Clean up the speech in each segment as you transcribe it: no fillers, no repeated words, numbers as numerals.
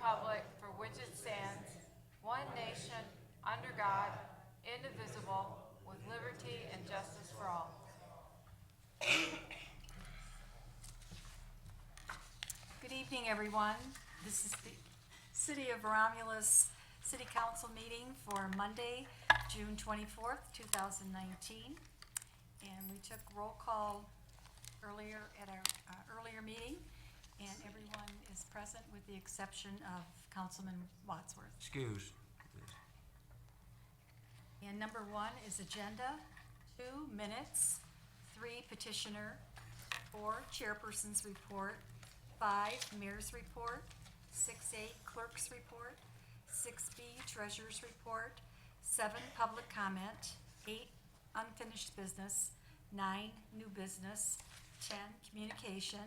republic for which it stands, one nation, under God, indivisible, with liberty and justice for all. Good evening, everyone. This is the City of Romulus City Council meeting for Monday, June 24th, 2019. And we took roll call earlier at our earlier meeting, and everyone is present with the exception of Councilman Wadsworth. Excuse. And number 1 is agenda, 2 minutes, 3 petitioner, 4 chairperson's report, 5 mayor's report, 6A clerk's report, 6B treasurer's report, 7 public comment, 8 unfinished business, 9 new business, 10 communication,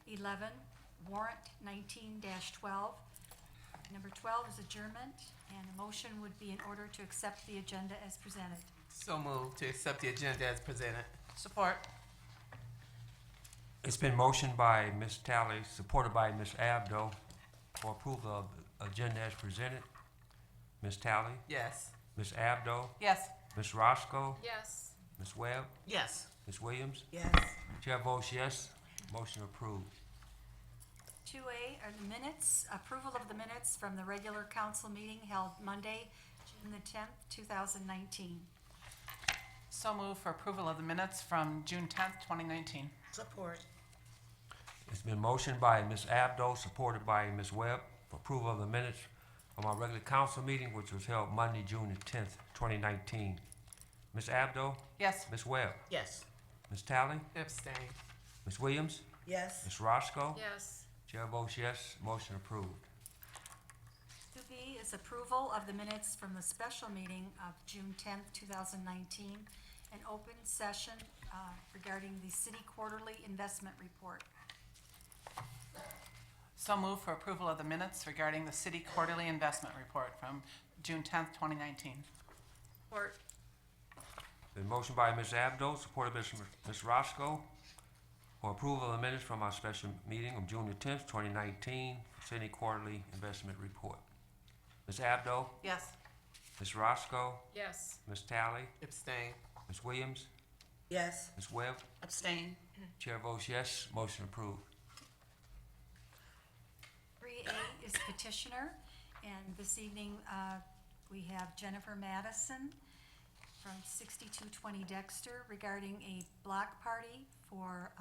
11 warrant 19-12. Number 12 is adjournment, and a motion would be in order to accept the agenda as presented. So moved to accept the agenda as presented. Support. It's been motioned by Ms. Talley, supported by Ms. Abdo, for approval of the agenda as presented. Ms. Talley? Yes. Ms. Abdo? Yes. Ms. Roscoe? Yes. Ms. Webb? Yes. Ms. Williams? Yes. Chair votes yes. Motion approved. 2A are the minutes, approval of the minutes from the regular council meeting held Monday, June the 10th, 2019. So moved for approval of the minutes from June 10th, 2019. Support. It's been motioned by Ms. Abdo, supported by Ms. Webb, for approval of the minutes from our regular council meeting, which was held Monday, June the 10th, 2019. Ms. Abdo? Yes. Ms. Webb? Yes. Ms. Talley? Abstain. Ms. Williams? Yes. Ms. Roscoe? Yes. Chair votes yes. Motion approved. 2B is approval of the minutes from the special meeting of June 10th, 2019, an open session regarding the city quarterly investment report. So moved for approval of the minutes regarding the city quarterly investment report from June 10th, 2019. Support. Been motioned by Ms. Abdo, supported by Ms. Roscoe, for approval of the minutes from our special meeting of June the 10th, 2019, City Quarterly Investment Report. Ms. Abdo, Yes. Ms. Roscoe, Yes. Ms. Talley, Abstain. Ms. Williams, Yes. Ms. Webb. Abstain. Chair votes yes. Motion approved. 3A is petitioner, and this evening we have Jennifer Madison from 6220 Dexter regarding a block party for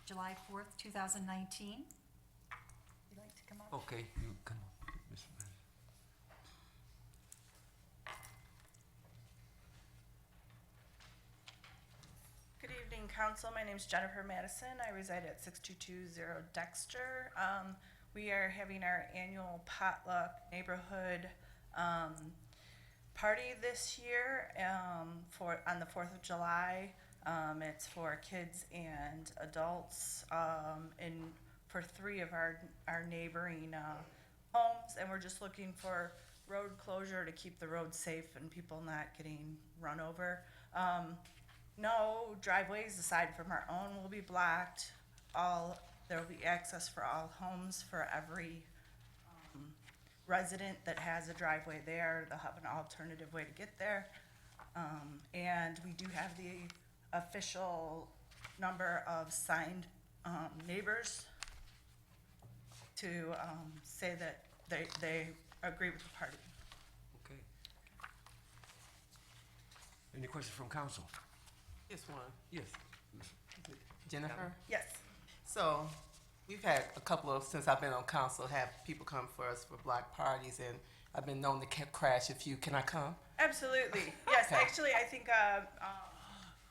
July 4th, 2019. Would you like to come up? Okay, you can. Ms. Good evening, Council. My name is Jennifer Madison. I reside at 6220 Dexter. We are having our annual potluck neighborhood party this year on the 4th of July. It's for kids and adults and for 3 of our neighboring homes, and we're just looking for road closure to keep the road safe and people not getting run over. No driveways aside from our own will be blocked. There will be access for all homes for every resident that has a driveway there. They'll have an alternative way to get there. And we do have the official number of signed neighbors to say that they agree with the party. Okay. Any questions from council? Just one. Yes. Jennifer? Yes. So, we've had a couple of, since I've been on council, have people come for us for block parties, and I've been known to crash a few. Can I come? Absolutely. Yes, Okay. actually, I think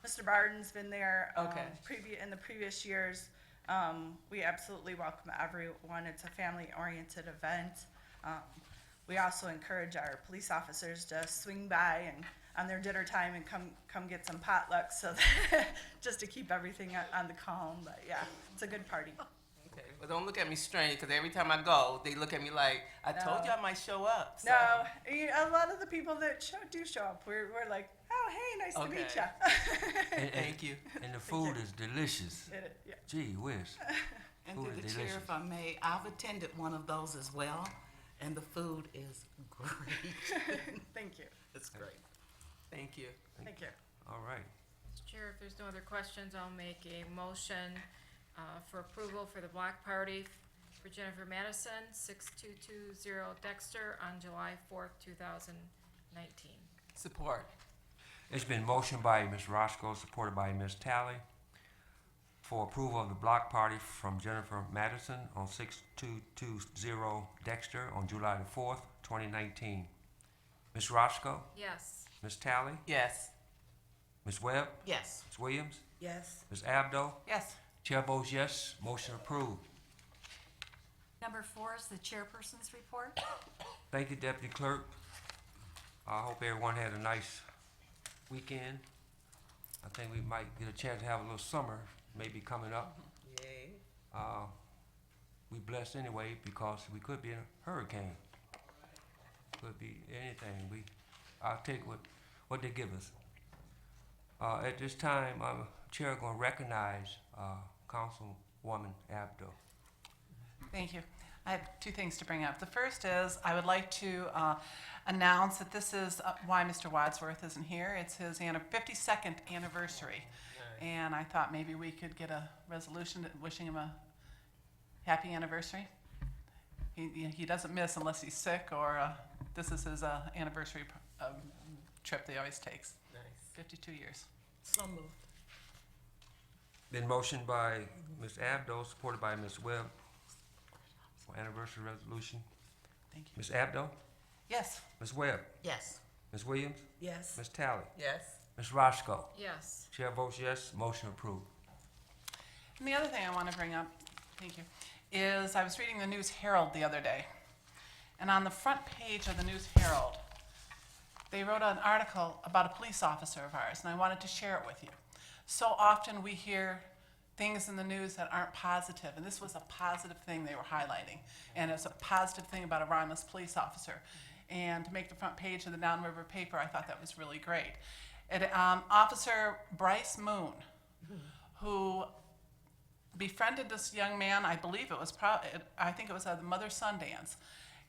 Mr. Barden's been there Okay. in the previous years. We absolutely welcome everyone. It's a family-oriented event. We also encourage our police officers to swing by and on their dinner time and come get some potlucks, so that just to keep everything on the calm. But yeah, it's a good party. Okay. Well, don't look at me strange, because every time I go, they look at me like, I told you I might show up. So. No, a lot of the people that do show up, we're like, oh, hey, nice to meet you. Thank you. And the food is delicious. Yeah. Gee whiz. And Food through the is chair, delicious. if I may, I've attended one of those as well, and the food is great. Thank you. It's great. Thank you. Thank you. All right. Mr. Chair, if there's no other questions, I'll make a motion for approval for the block party for Jennifer Madison, 6220 Dexter, on July 4th, 2019. Support. It's been motioned by Ms. Roscoe, supported by Ms. Talley, for approval of the block party from Jennifer Madison on 6220 Dexter on July the 4th, 2019. Ms. Roscoe, Yes. Ms. Talley, Yes. Ms. Webb, Yes. Ms. Williams, Yes. Ms. Abdo. Yes. Chair votes yes, motion approved. Number 4 is the chairperson's report. Thank you, Deputy Clerk. I hope everyone had a nice weekend. I think we might get a chance to have a little summer maybe coming up. Yay. We blessed anyway because we could be in a hurricane. Could be anything. I'll take what they give us. At this time, Chair gonna recognize Councilwoman Abdo. Thank you. I have two things to bring up. The first is I would like to announce that this is why Mr. Wadsworth isn't here. It's his 52nd anniversary. And I thought maybe we could get a resolution wishing him a happy anniversary. He doesn't miss unless he's sick, or this is his anniversary trip that he always takes. Nice. 52 years. So moved. Been motioned by Ms. Abdo, supported by Ms. Webb, for anniversary resolution. Thank you. Ms. Abdo, Yes. Ms. Webb, Yes. Ms. Williams, Yes. Ms. Talley, Yes. Ms. Roscoe. Yes. Chair votes yes, motion approved. And the other thing I want to bring up, thank you, is I was reading the News Herald the other day. And on the front page of the News Herald, they wrote an article about a police officer of ours, and I wanted to share it with you. So often we hear things in the news that aren't positive, and this was a positive thing they were highlighting. And it's a positive thing about a Romulus police officer. And to make the front page of the Downriver paper, I thought that was really great. Officer Bryce Moon, who befriended this young man, I believe it was, I think it was at the mother-son dance.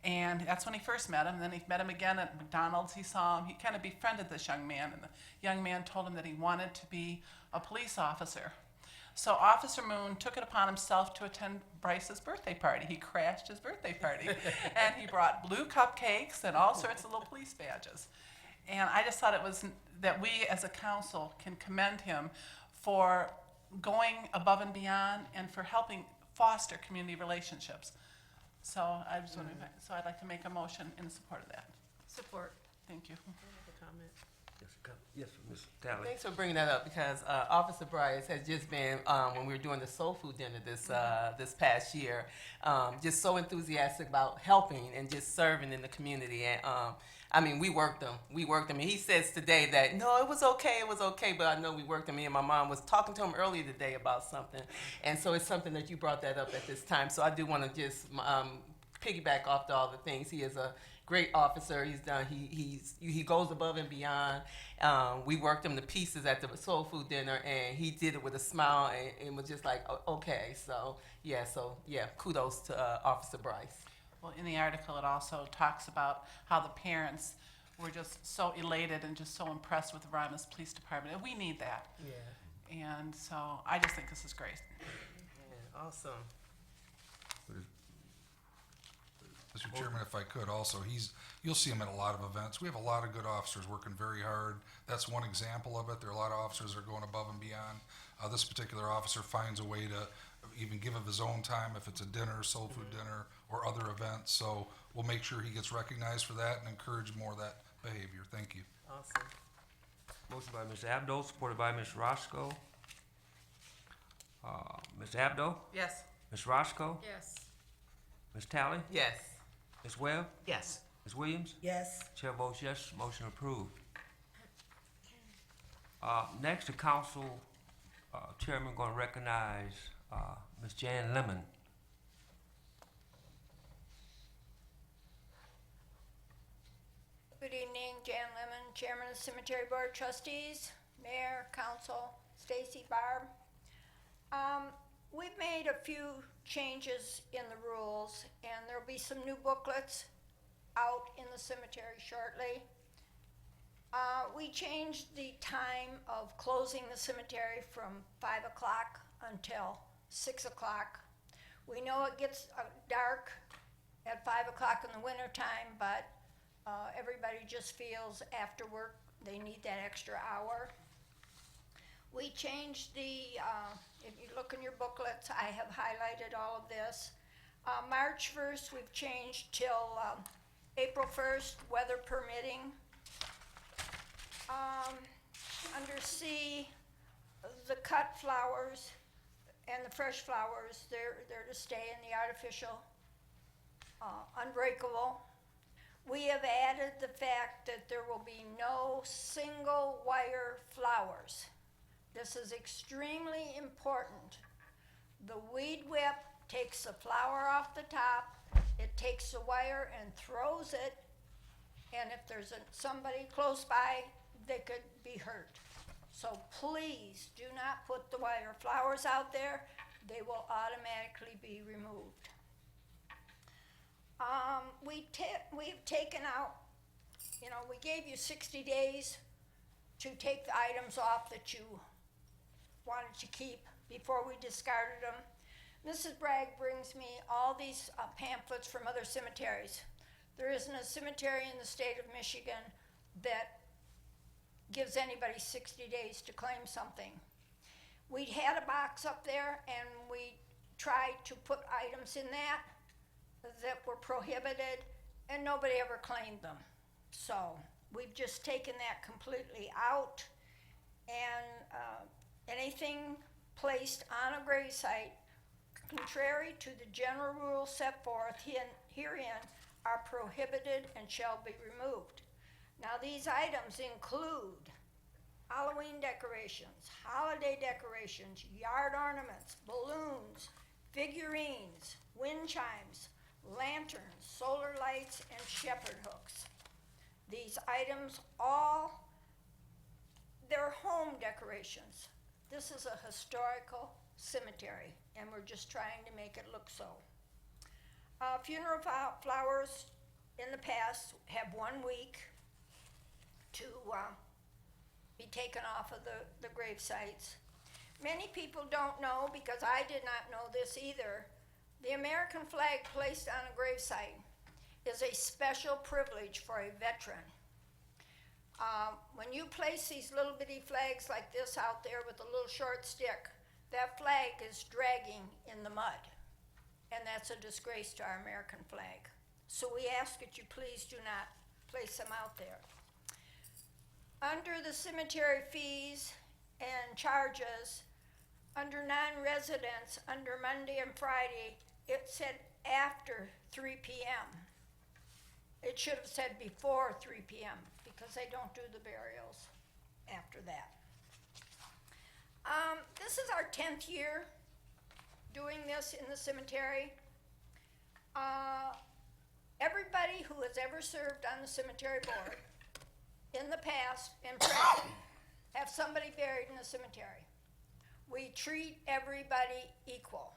And that's when he first met him. And then he met him again at McDonald's. He saw him. He kind of befriended this young man. And the young man told him that he wanted to be a police officer. So Officer Moon took it upon himself to attend Bryce's birthday party. He crashed his birthday party. And he brought blue cupcakes and all sorts of little police badges. And I just thought it was that we as a council can commend him for going above and beyond and for helping foster community relationships. So I was wondering, so I'd like to make a motion in support of that. Support. Thank you. Yes, Ms. Talley. Thanks for bringing that up because Officer Bryce has just been, when we were doing the soul food dinner this past year, just so enthusiastic about helping and just serving in the community. And I mean, we worked him. And he says today that, no, it was okay, but I know we worked him. Me and my mom was talking to him earlier today about something. And so it's something that you brought that up at this time. So I do want to just piggyback off to all the things. He is a great officer. He's done. He goes above and beyond. We worked him to pieces at the soul food dinner, and he did it with a smile, and was just like, okay. So yeah, kudos to Officer Bryce. Well, in the article, it also talks about how the parents were just so elated and just so impressed with the Romulus Police Department. And we need that. Yeah. And so I just think this is great. Yeah, awesome. Mr. Chairman, if I could also, you'll see him at a lot of events. We have a lot of good officers working very hard. That's one example of it. There are a lot of officers that are going above and beyond. This particular officer finds a way to even give of his own time if it's a dinner, soul food dinner, or other events. So we'll make sure he gets recognized for that and encourage more of that behavior. Thank you. Awesome. Motion by Ms. Abdo, supported by Ms. Roscoe. Ms. Abdo, Yes. Ms. Roscoe, Yes. Ms. Talley, Yes. Ms. Webb, Yes. Ms. Williams. Yes. Chair votes yes, motion approved. Next, the council chairman going to recognize Ms. Jan Lemon. Good evening, Jan Lemon, Chairman of the Cemetery Board of Trustees, Mayor, Council, Stacy, Barb. We've made a few changes in the rules, and there'll be some new booklets out in the cemetery shortly. We changed the time of closing the cemetery from 5 o'clock until 6 o'clock. We know it gets dark at 5 o'clock in the wintertime, but everybody just feels after work they need that extra hour. We changed the, if you look in your booklets, I have highlighted all of this. March 1st, we've changed till April 1st, weather permitting. Under C, the cut flowers and the fresh flowers, they're to stay in the artificial unbreakable. We have added the fact that there will be no single wire flowers. This is extremely important. The weed whip takes the flower off the top, it takes the wire and throws it, and if there's somebody close by, they could be hurt. So please do not put the wire flowers out there. They will automatically be removed. We've taken out, we gave you 60 days to take the items off that you wanted to keep before we discarded them. Mrs. Bragg brings me all these pamphlets from other cemeteries. There isn't a cemetery in the state of Michigan that gives anybody 60 days to claim something. We had a box up there and we tried to put items in that were prohibited, and nobody ever claimed them. So we've just taken that completely out, and anything placed on a gravesite contrary to the general rules set forth herein are prohibited and shall be removed. Now these items include Halloween decorations, holiday decorations, yard ornaments, balloons, figurines, wind chimes, lanterns, solar lights, and shepherd hooks. These items they're home decorations. This is a historical cemetery, and we're just trying to make it look so. Funeral flowers in the past have 1 week to be taken off of the grave sites. Many people don't know, because I did not know this either, the American flag placed on a gravesite is a special privilege for a veteran. When you place these little bitty flags like this out there with a little short stick, that flag is dragging in the mud, and that's a disgrace to our American flag. So we ask that you please do not place them out there. Under the cemetery fees and charges, under non-residents, under Monday and Friday, it said after 3 p.m. It should have said before 3 p.m. because they don't do the burials after that. This is our 10th year doing this in the cemetery. Everybody who has ever served on the cemetery board in the past and present have somebody buried in the cemetery. We treat everybody equal.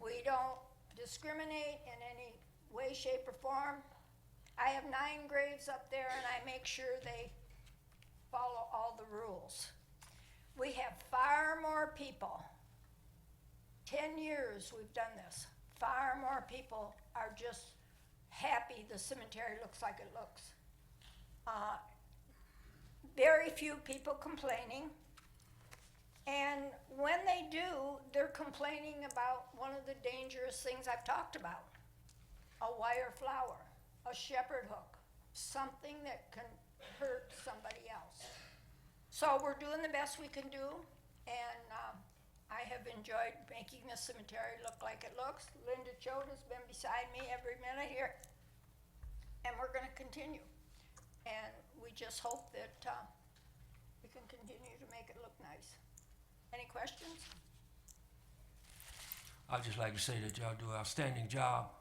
We don't discriminate in any way, shape, or form. I have 9 graves up there, and I make sure they follow all the rules. We have far more people. 10 years we've done this. Far more people are just happy the cemetery looks like it looks. Very few people complaining. And when they do, they're complaining about one of the dangerous things I've talked about. A wire flower, a shepherd hook, something that can hurt somebody else. So we're doing the best we can do, and I have enjoyed making this cemetery look like it looks. Linda Choate has been beside me every minute here, and we're gonna continue. And we just hope that we can continue to make it look nice. Any questions? I'd just like to say that y'all do an outstanding job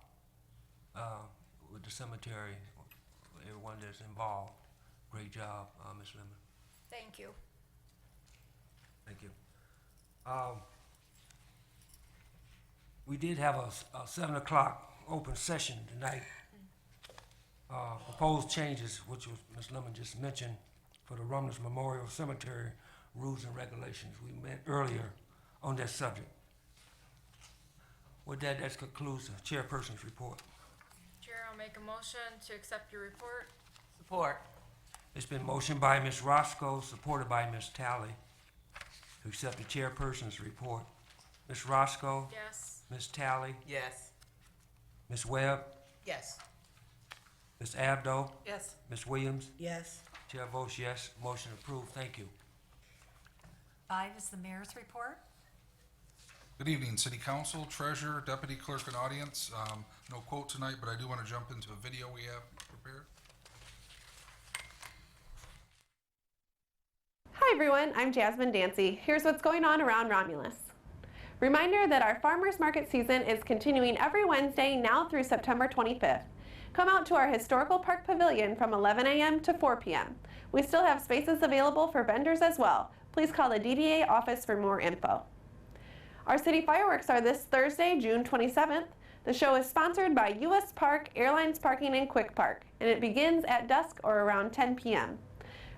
with the cemetery, everyone that's involved. Great job, Ms. Lemon. Thank you. Thank you. we did have a 7 o'clock open session tonight. Proposed changes, which was Ms. Lemon just mentioned, for the Romulus Memorial Cemetery rules and regulations. We met earlier on that subject. With that, that concludes the chairperson's report. Chair, I'll make a motion to accept your report. Support. It's been motioned by Ms. Roscoe, supported by Ms. Talley, to accept the chairperson's report. Ms. Roscoe, Yes. Ms. Talley, Yes. Ms. Webb, Yes. Ms. Abdo, Yes. Ms. Williams. Yes. Chair votes yes. Motion approved. Thank you. 5 is the mayor's report. Good evening, City Council, Treasurer, Deputy Clerk, and audience. No quote tonight, but I do want to jump into a video we have prepared. Hi everyone, I'm Jasmine Dancy. Here's what's going on around Romulus. Reminder that our farmers market season is continuing every Wednesday now through September 25th. Come out to our historical park pavilion from 11 a.m. to 4 p.m. We still have spaces available for vendors as well. Please call the DDA office for more info. Our city fireworks are this Thursday, June 27th. The show is sponsored by U.S. Park, Airlines Parking, and Quick Park, and it begins at dusk or around 10 p.m.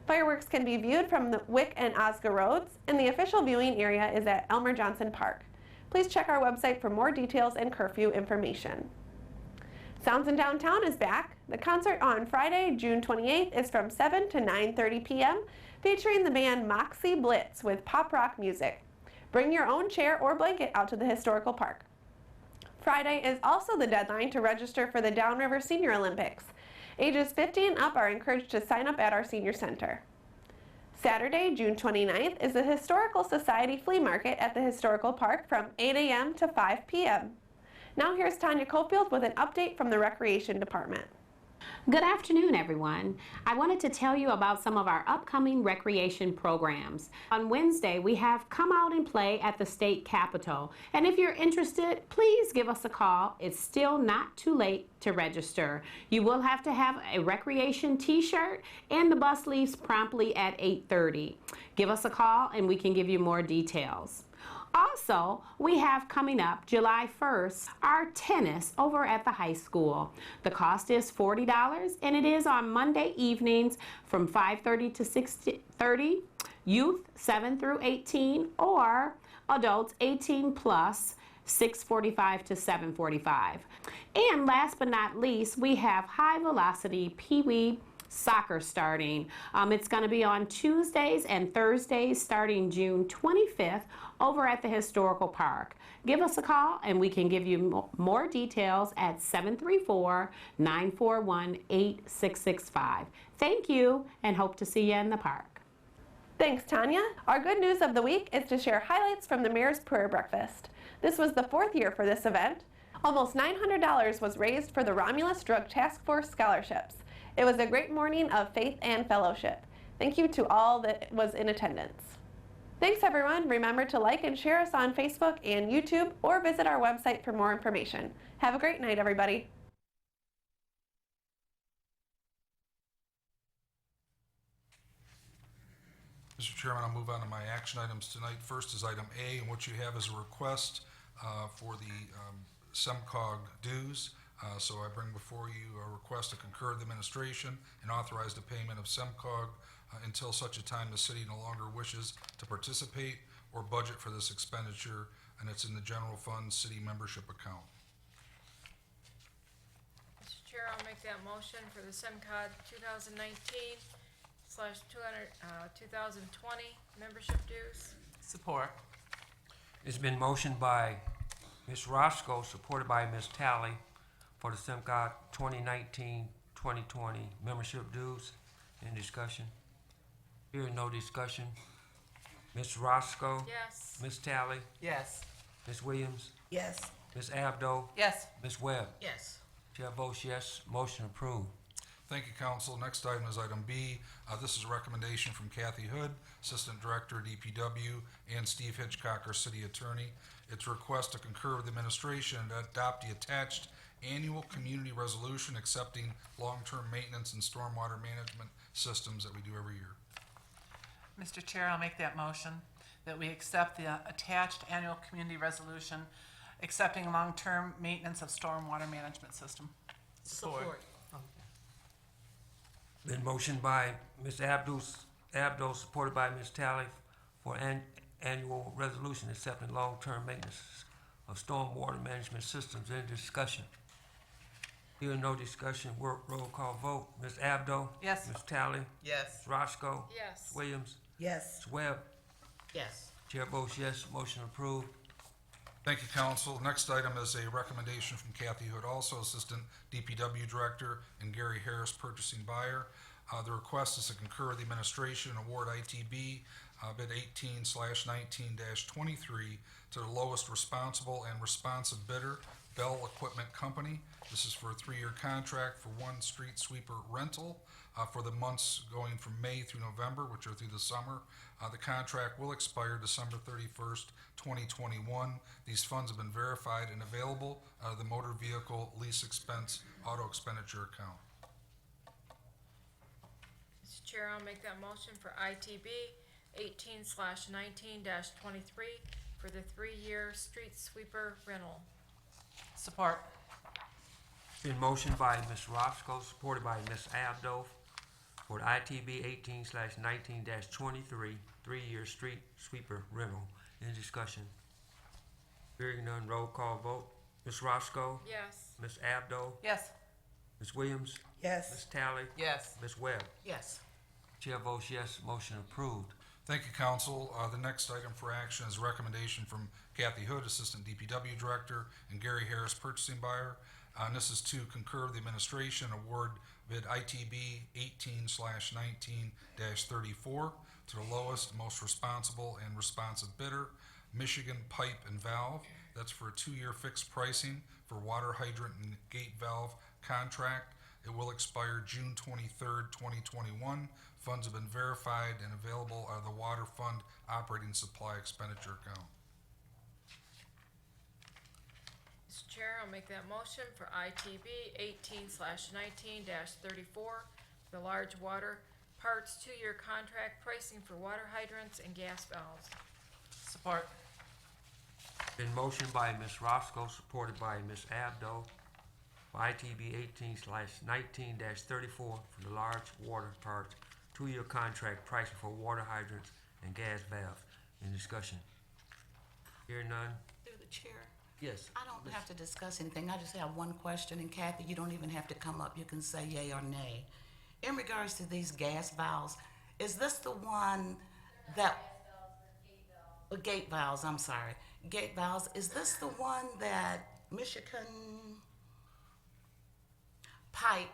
Fireworks can be viewed from the Wick and Osga roads, and the official viewing area is at Elmer Johnson Park. Please check our website for more details and curfew information. Sounds in Downtown is back. The concert on Friday, June 28th is from 7 to 9:30 p.m., featuring the band Moxie Blitz with pop rock music. Bring your own chair or blanket out to the historical park. Friday is also the deadline to register for the Downriver Senior Olympics. Ages 50 and up are encouraged to sign up at our senior center. Saturday, June 29th is the Historical Society Flea Market at the Historical Park from 8 a.m. to 5 p.m. Now here's Tanya Cofield with an update from the Recreation Department. Good afternoon, everyone. I wanted to tell you about some of our upcoming recreation programs. On Wednesday, we have Come Out and Play at the State Capitol. And if you're interested, please give us a call. It's still not too late to register. You will have to have a recreation t-shirt, and the bus leaves promptly at 8:30. Give us a call and we can give you more details. Also, we have coming up July 1st, our tennis over at the high school. The cost is $40 and it is on Monday evenings from 5:30 to 6:30, youth 7 through 18 or adults 18 plus 6:45 to 7:45. And last but not least, we have high velocity Pee-wee soccer starting. It's going to be on Tuesdays and Thursdays starting June 25th over at the Historical Park. Give us a call and we can give you more details at 734-941-8665. Thank you and hope to see you in the park. Thanks, Tanya. Our good news of the week is to share highlights from the Mayor's Prayer Breakfast. This was the 4th year for this event. Almost $900 was raised for the Romulus Drug Task Force scholarships. It was a great morning of faith and fellowship. Thank you to all that was in attendance. Thanks everyone. Remember to like and share us on Facebook and YouTube or visit our website for more information. Have a great night, everybody. Mr. Chairman, I'll move on to my action items tonight. First is item A, and what you have is a request for the SEMCOG dues. So I bring before you a request to concur the administration and authorize the payment of SEMCOG until such a time the city no longer wishes to participate or budget for this expenditure, and it's in the general fund city membership account. Mr. Chair, I'll make that motion for the SEMCOG 2019/2020 membership dues. Support. It's been motioned by Ms. Roscoe, supported by Ms. Talley, for the SEMCOG 2019-2020 membership dues. Any discussion? Hearing no discussion. Ms. Roscoe? Yes. Ms. Talley? Yes. Ms. Williams? Yes. Ms. Abdo? Yes. Ms. Webb? Yes. Chair votes yes. Motion approved. Thank you, Council. Next item is item B. This is a recommendation from Kathy Hood, Assistant Director, DPW, and Steve Hitchcock, our City Attorney. It's a request to concur with the administration and adopt the attached annual community resolution accepting long-term maintenance and stormwater management systems that we do every year. Mr. Chair, I'll make that motion that we accept the attached annual community resolution accepting long-term maintenance of stormwater management system. Support. Been motioned by Ms. Abdo, supported by Ms. Talley, for annual resolution accepting long-term maintenance of stormwater management systems. Any discussion? Hearing no discussion, roll call vote. Ms. Abdo? Yes. Ms. Talley? Yes. Ms. Roscoe? Yes. Ms. Williams? Yes. Ms. Webb? Yes. Chair votes yes, motion approved. Thank you, council. Next item is a recommendation from Kathy Hood, also Assistant DPW Director, and Gary Harris, Purchasing Buyer. The request is to concur the administration and award ITB bid 18/19-23 to the lowest responsible and responsive bidder, Bell Equipment Company. This is for a 3-year contract for one street sweeper rental for the months going from May through November, which are through the summer. The contract will expire December 31st, 2021. These funds have been verified and available out of the motor vehicle lease expense auto expenditure account. Mr. Chair, I'll make that motion for ITB 18/19-23 for the 3-year street sweeper rental. Support. Been motioned by Ms. Roscoe, supported by Ms. Abdo, for the ITB 18/19-23 3-year street sweeper rental. Any discussion? Hearing none, roll call vote. Ms. Roscoe? Yes. Ms. Abdo? Yes. Ms. Williams? Yes. Ms. Talley? Yes. Ms. Webb? Yes. Chair votes yes, motion approved. Thank you, council. The next item for action is a recommendation from Kathy Hood, Assistant DPW Director, and Gary Harris, Purchasing Buyer. And this is to concur the administration award bid ITB 18/19-34 to the lowest, most responsible and responsive bidder, Michigan Pipe and Valve. That's for a 2-year fixed pricing for water hydrant and gate valve contract. It will expire June 23rd, 2021. Funds have been verified and available out of the Water Fund Operating Supply Expenditure account. Mr. Chair, I'll make that motion for ITB 18/19-34, the large water parts 2-year contract pricing for water hydrants and gas valves. Support. Been motioned by Ms. Roscoe, supported by Ms. Abdo, for ITB 18/19-34 for the large water parts 2-year contract pricing for water hydrants and gas valves. Any discussion? Hearing none? Through the chair. Yes. I don't have to discuss anything. I just have one question, and Kathy, you don't even have to come up. You can say yay or nay. In regards to these gas valves, is this the one that... Gate valves, I'm sorry. Gate valves, is this the one that Michigan Pipe,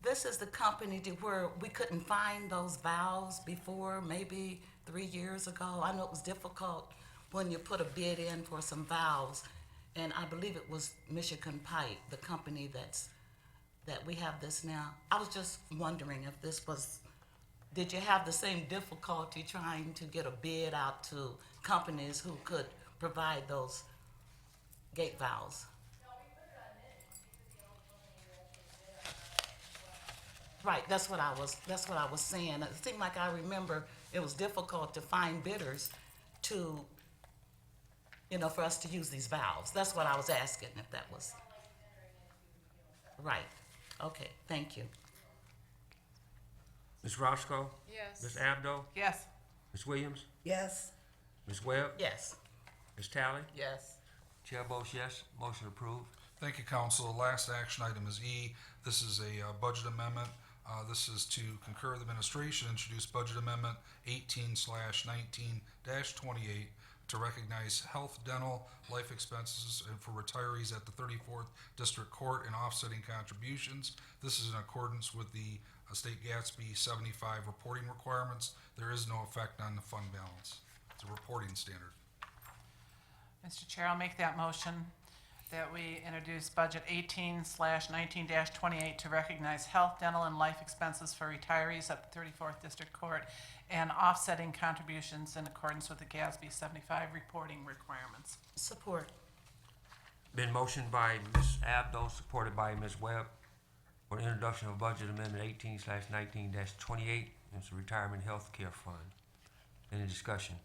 this is the company where we couldn't find those valves before, maybe 3 years ago? I know it was difficult when you put a bid in for some valves, and I believe it was Michigan Pipe, the company that we have this now. I was just wondering if this was, did you have the same difficulty trying to get a bid out to companies who could provide those gate valves? Right, that's what I was saying. It seemed like I remember it was difficult to find bidders to, for us to use these valves. That's what I was asking, if that was. Right, okay, thank you. Ms. Roscoe? Yes. Ms. Abdo? Yes. Ms. Williams? Yes. Ms. Webb? Yes. Ms. Talley? Yes. Chair votes yes, motion approved. Thank you, council. The last action item is E. This is a budget amendment. This is to concur the administration, introduce budget amendment 18/19-28 to recognize health, dental, life expenses for retirees at the 34th District Court and offsetting contributions. This is in accordance with the State Gatsby 75 reporting requirements. There is no effect on the fund balance. It's a reporting standard. Mr. Chair, I'll make that motion that we introduce budget 18/19-28 to recognize health, dental, and life expenses for retirees at the 34th District Court and offsetting contributions in accordance with the GASB 75 reporting requirements. Support. Been motioned by Ms. Abdo, supported by Ms. Webb, for the introduction of budget amendment 18/19-28, it's a retirement health care fund. Any discussion?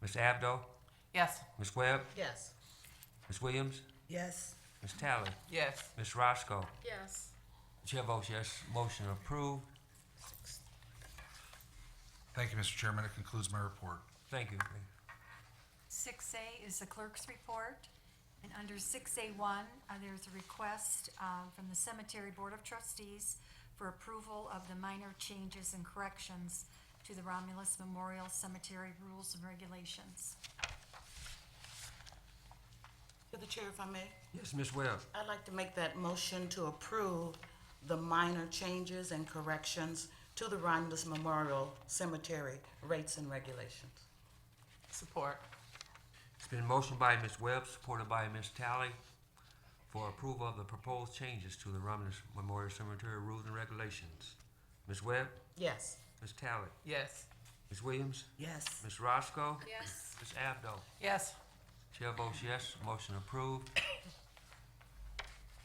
Ms. Abdo? Yes. Ms. Webb? Yes. Ms. Williams, Yes. Ms. Tally, Yes. Ms. Roscoe. Yes. Chair votes yes, motion approved. Thank you, Mr. Chairman. It concludes my report. Thank you. 6A is the clerk's report. And under 6A1, there's a request from the Cemetery Board of Trustees for approval of the minor changes and corrections to the Romulus Memorial Cemetery rules and regulations. To the chair, if I may. Yes, Ms. Webb. I'd like to make that motion to approve the minor changes and corrections to the Romulus Memorial Cemetery rates and regulations. Support. It's been motioned by Ms. Webb, supported by Ms. Tally, for approval of the proposed changes to the Romulus Memorial Cemetery rules and regulations. Ms. Webb, Yes. Ms. Tally, Yes. Ms. Williams, Yes. Ms. Roscoe, Yes. Ms. Abdo. Yes. Chair votes yes, motion approved.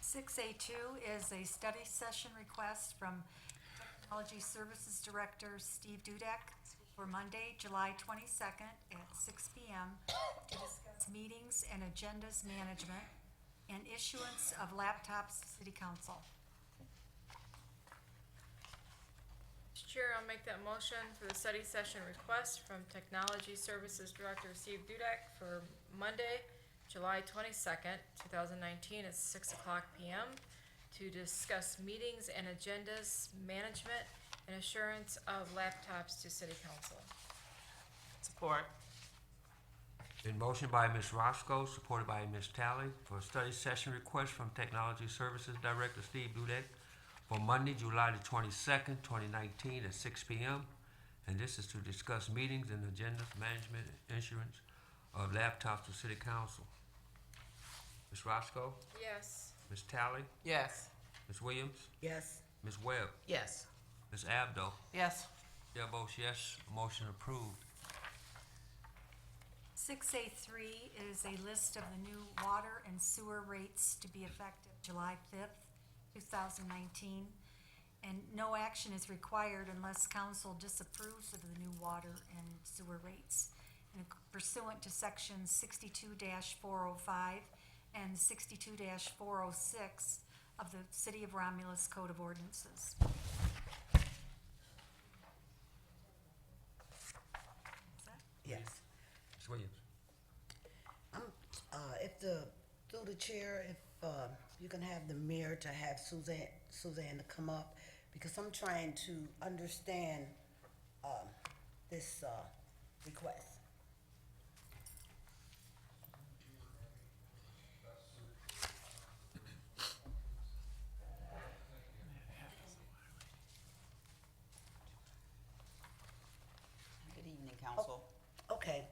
6A2 is a study session request from Technology Services Director Steve Dudek for Monday, July 22nd at 6 p.m. to discuss meetings and agendas management and issuance of laptops to City Council. Mr. Chair, I'll make that motion for the study session request from Technology Services Director Steve Dudek for Monday, July 22nd, 2019 at 6 o'clock p.m. to discuss meetings and agendas, management, and assurance of laptops to City Council. Support. Been motioned by Ms. Roscoe, supported by Ms. Tally, for a study session request from Technology Services Director Steve Dudek for Monday, July the 22nd, 2019 at 6 p.m. And this is to discuss meetings and agendas, management, and issuance of laptops to City Council. Ms. Roscoe, Yes. Ms. Tally, Yes. Ms. Williams, Yes. Ms. Webb, Yes. Ms. Abdo. Yes. Chair votes yes, motion approved. 6A3 is a list of the new water and sewer rates to be effective July 5th, 2019. And no action is required unless council disapproves of the new water and sewer rates. And pursuant to sections 62-405 and 62-406 of the City of Romulus Code of Ordinances. Yes. Ms. Williams. Through the chair, if you can have the mayor to have Suzanne to come up, because I'm trying to understand this request. Good evening, council. Okay.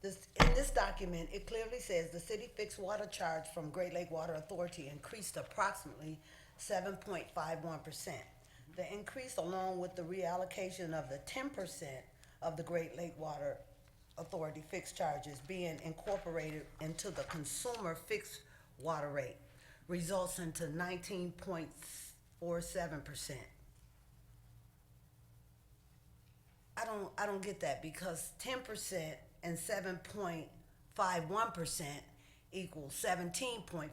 In this document, it clearly says the city fixed water charge from Great Lake Water Authority increased approximately 7.51%. The increase, along with the reallocation of the 10% of the Great Lake Water Authority fixed charges being incorporated into the consumer fixed water rate, results into 19.47%. I don't get that, because 10% and 7.51% equals 17.51.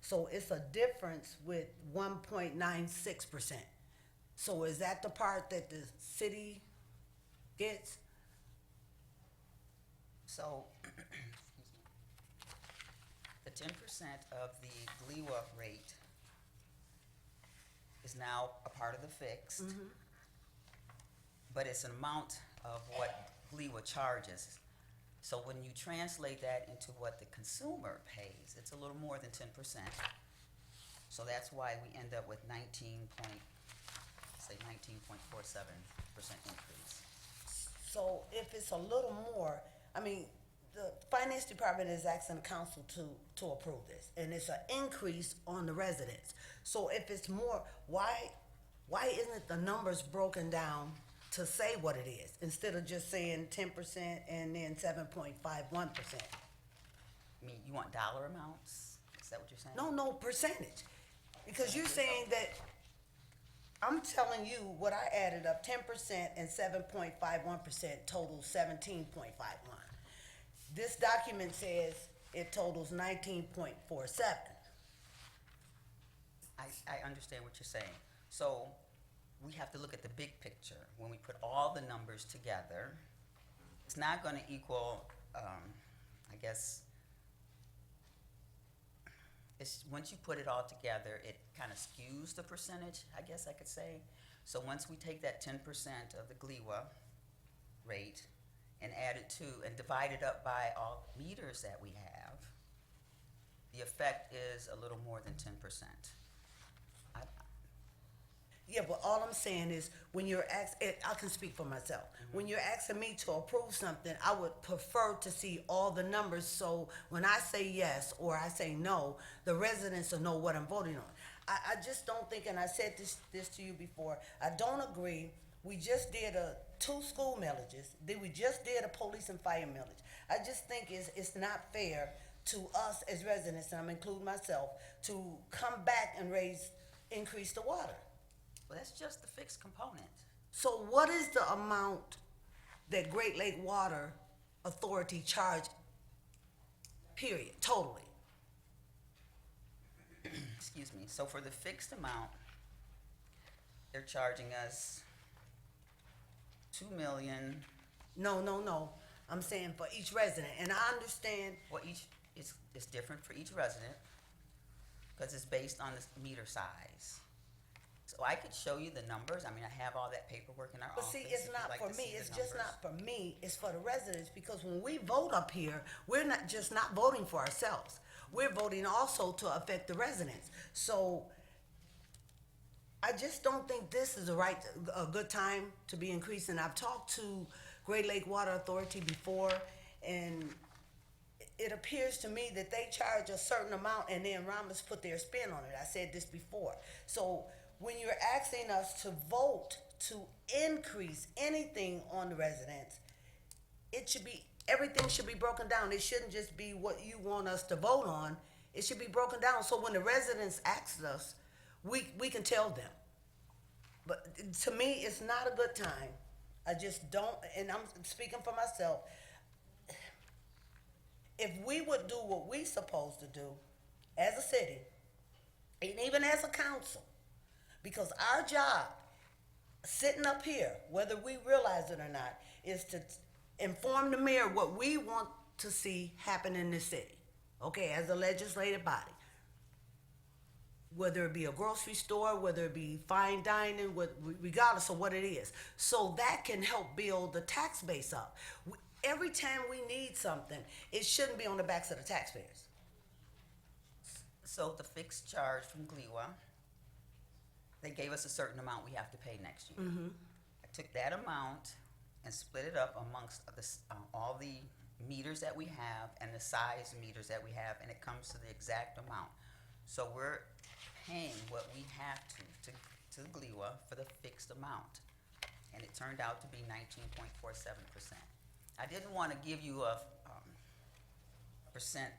So it's a difference with 1.96%. So is that the part that the city gets? So, the 10% of the GLEWA rate is now a part of the fixed, but it's an amount of what GLEWA charges. So when you translate that into what the consumer pays, it's a little more than 10%. So that's why we end up with 19.47% increase. So if it's a little more, I mean, the finance department is asking the council to approve this, and it's an increase on the residents. So if it's more, why isn't the numbers broken down to say what it is, instead of just saying 10% and then 7.51%? I mean, you want dollar amounts? Is that what you're saying? No, percentage. Because you're saying that, I'm telling you what I added up, 10% and 7.51% total 17.51. This document says it totals 19.47. I understand what you're saying. So we have to look at the big picture. When we put all the numbers together, it's not gonna equal, I guess, it's, once you put it all together, it kind of skews the percentage, I guess I could say. So once we take that 10% of the GLEWA rate and add it to, and divide it up by all meters that we have, the effect is a little more than 10%. Yeah, but all I'm saying is, when you're I can speak for myself. When you're asking me to approve something, I would prefer to see all the numbers, so when I say yes or I say no, the residents will know what I'm voting on. I just don't think, and I said this to you before, I don't agree. We just did 2 school millages, then we just did a police and fire millage. I just think it's not fair to us as residents, and I'm including myself, to come back and increase the water. Well, that's just the fixed component. So what is the amount that Great Lake Water Authority charge, period, totally? Excuse me. So for the fixed amount, they're charging us $2 million. No. I'm saying for each resident, and I understand. Well, it's different for each resident because it's based on the meter size. So I could show you the numbers. I mean, I have all that paperwork in our But office. see, it's if you'd not like for to me, see the it's just numbers. not for me, it's for the residents, because when we vote up here, we're not just not voting for ourselves. We're voting also to affect the residents. So I just don't think this is a good time to be increasing. I've talked to Great Lake Water Authority before, and it appears to me that they charge a certain amount and then Romulus put their spin on it. I said this before. So when you're asking us to vote to increase anything on the residents, everything should be broken down. It shouldn't just be what you want us to vote on. It should be broken down, so when the residents ask us, we can tell them. But to me, it's not a good time. I just don't, and I'm speaking for myself. If we would do what we supposed to do as a city, and even as a council, because our job, sitting up here, whether we realize it or not, is to inform the mayor what we want to see happen in this city, okay, as a legislative body. Whether it be a grocery store, whether it be fine dining, regardless of what it is. So that can help build the tax base up. Every time we need something, it shouldn't be on the backs of the taxpayers. So the fixed charge from GLEWA, they gave us a certain amount we have to pay next year. I took that amount and split it up amongst all the meters that we have and the size meters that we have, and it comes to the exact amount. So we're paying what we have to GLEWA for the fixed amount, and it turned out to be 19.47%. I didn't want to give you a percent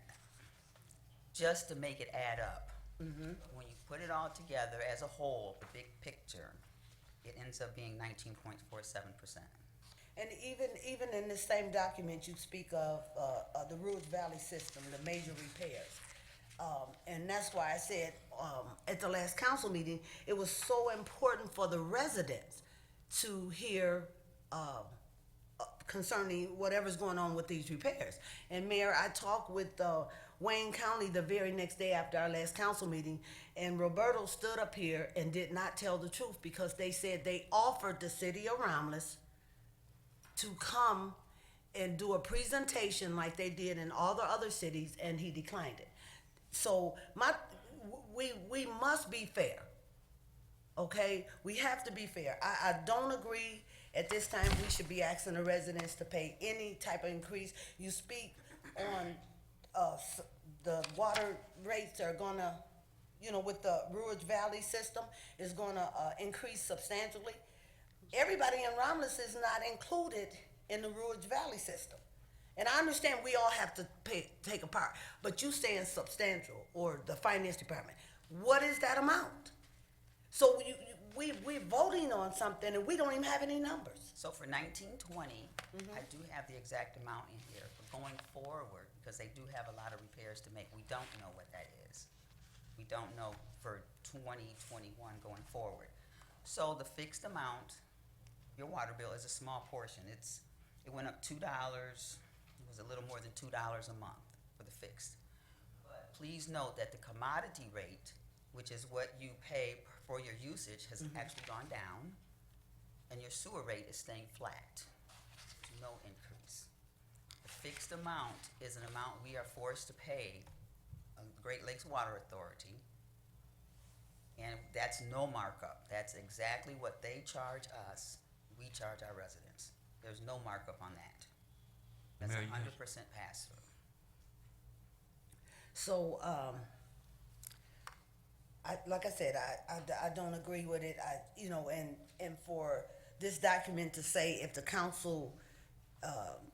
just to make it add up. When you put it all together as a whole, the big picture, it ends up being 19.47%. And even in the same document, you speak of the Rouge Valley system, the major repairs. And that's why I said at the last council meeting, it was so important for the residents to hear concerning whatever's going on with these repairs. And Mayor, I talked with Wayne County the very next day after our last council meeting, and Roberto stood up here and did not tell the truth, because they said they offered the city of Romulus to come and do a presentation like they did in all the other cities, and he declined it. So we must be fair, okay? We have to be fair. I don't agree at this time we should be asking the residents to pay any type of increase. You speak on the water rates are gonna, with the Rouge Valley system, is gonna increase substantially. Everybody in Romulus is not included in the Rouge Valley system. And I understand we all have to take a part, but you saying substantial, or the finance department. What is that amount? So we we're voting on something and we don't even have any numbers. So for 1920, I do have the exact amount in here. But going forward, because they do have a lot of repairs to make, we don't know what that is. We don't know for 2021 going forward. So the fixed amount, your water bill is a small portion. It went up $2. It was a little more than $2 a month for the fixed. But please note that the commodity rate, which is what you pay for your usage, has actually gone down, and your sewer rate is staying flat. No increase. The fixed amount is an amount we are forced to pay the Great Lakes Water Authority, and that's no markup. That's exactly what they charge us, we charge our residents. There's no markup on that. That's Mary, 100% pass-through. So, like I said, I don't agree with it. And for this document to say if the council,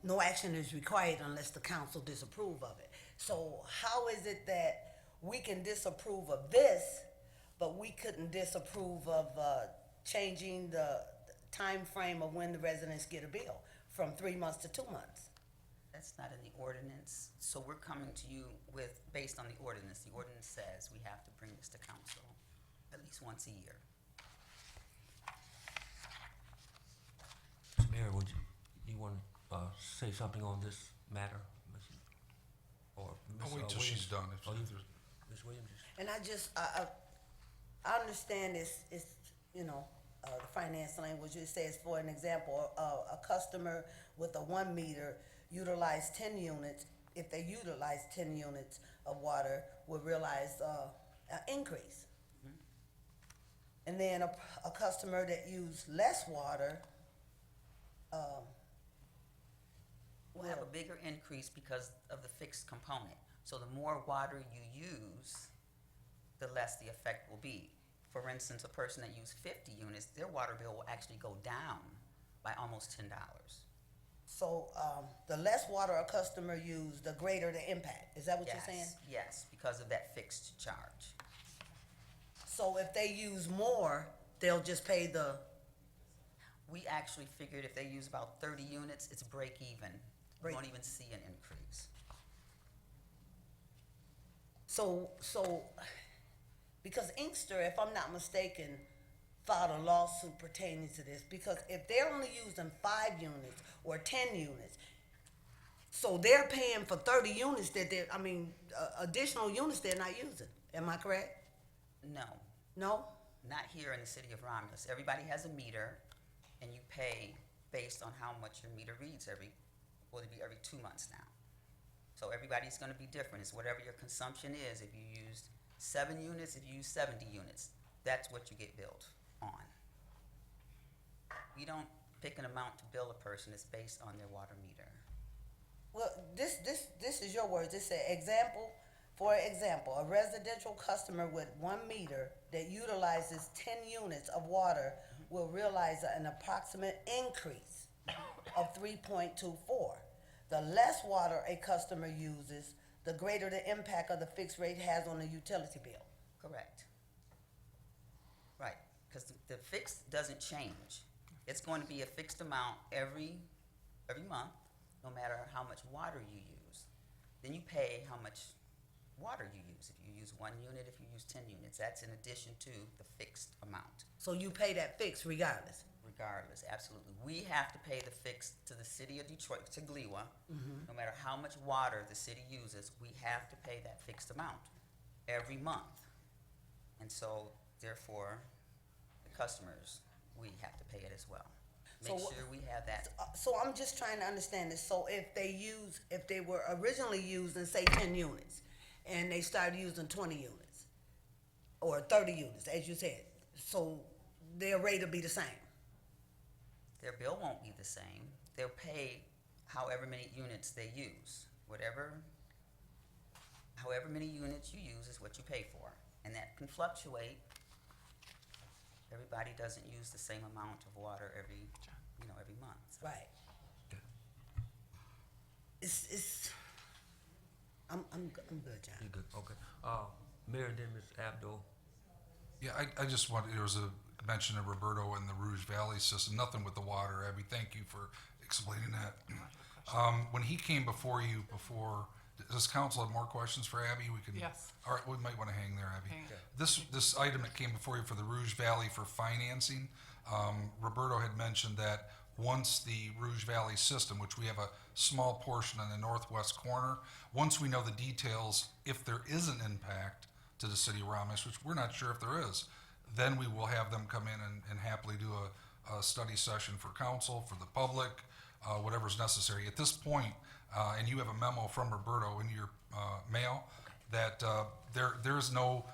no action is required unless the council disapprove of it. So how is it that we can disapprove of this, but we couldn't disapprove of changing the time frame of when the residents get a bill from 3 months to 2 months? That's not in the ordinance, so we're coming to you based on the ordinance. The ordinance says we have to bring this to council at least once a year. Ms. Mayor, would you want to say something on this matter? Or Ms. I'll wait till she's done. If Oh, you- there's- Ms. Williams? And I understand it's the finance language. It says, for an example, a customer with a 1 meter utilize 10 units. If they utilize 10 units of water, will realize an increase. And then a customer that use less water, We'll have a bigger increase because of the fixed component. So the more water you use, the less the effect will be. For instance, a person that used 50 units, their water bill will actually go down by almost $10. so the less water a customer use, the greater the impact. Is that what you're saying? Yes, because of that fixed charge. So if they use more, they'll just pay the. We actually figured if they use about 30 units, it's break even. We Break. won't even see an increase. So, because Inkster, if I'm not mistaken, filed a lawsuit pertaining to this, because if they're only using 5 units or 10 units, so they're paying for 30 units additional units they're not using. Am I correct? No, No? not here in the city of Romulus. Everybody has a meter, and you pay based on how much your meter reads every 2 months now. So everybody's gonna be different. It's whatever your consumption is. If you used 7 units, if you use 70 units, that's what you get billed on. We don't pick an amount to bill a person. It's based on their water meter. Well, this is your words. It said, for example, a residential customer with 1 meter that utilizes 10 units of water will realize an approximate increase of 3.24. The less water a customer uses, the greater the impact of the fixed rate has on the utility bill. Correct. Right, because the fixed doesn't change. It's going to be a fixed amount every month, no matter how much water you use. Then you pay how much water you use. If you use 1 unit, if you use 10 units, that's in addition to the fixed amount. So you pay that fixed regardless. Regardless, absolutely. We have to pay the fixed to the city of Detroit, to GLEWA. No matter how much water the city uses, we have to pay that fixed amount every month. And so, therefore, the customers, we have to pay it as well. Make So sure we have that. So I'm just trying to understand this. So if they were originally using, say, 10 units, and they started using 20 units, or 30 units, as you said, so their rate will be the same. Their bill won't be the same. They'll pay however many units they use. However many units you use is what you pay for. And that can fluctuate. Everybody doesn't use the same amount of water every month. So. Right. I'm good, John. You good, okay. Mayor, then Ms. Abdul. Yeah, I just wanted, there was a mention of Roberto and the Rouge Valley system, nothing with the water. Abby, thank you for explaining that. When he came before you before, does council have more questions for Abby? We can. Yes. All right, we might want to hang there, Abby. Hang. This item that came before you for the Rouge Valley for financing, Roberto had mentioned that once the Rouge Valley system, which we have a small portion on the northwest corner, once we know the details, if there is an impact to the city of Romulus, which we're not sure if there is, then we will have them come in and happily do a study session for council, for the public, whatever's necessary. At this point, and you have a memo from Roberto in your mail, that there is no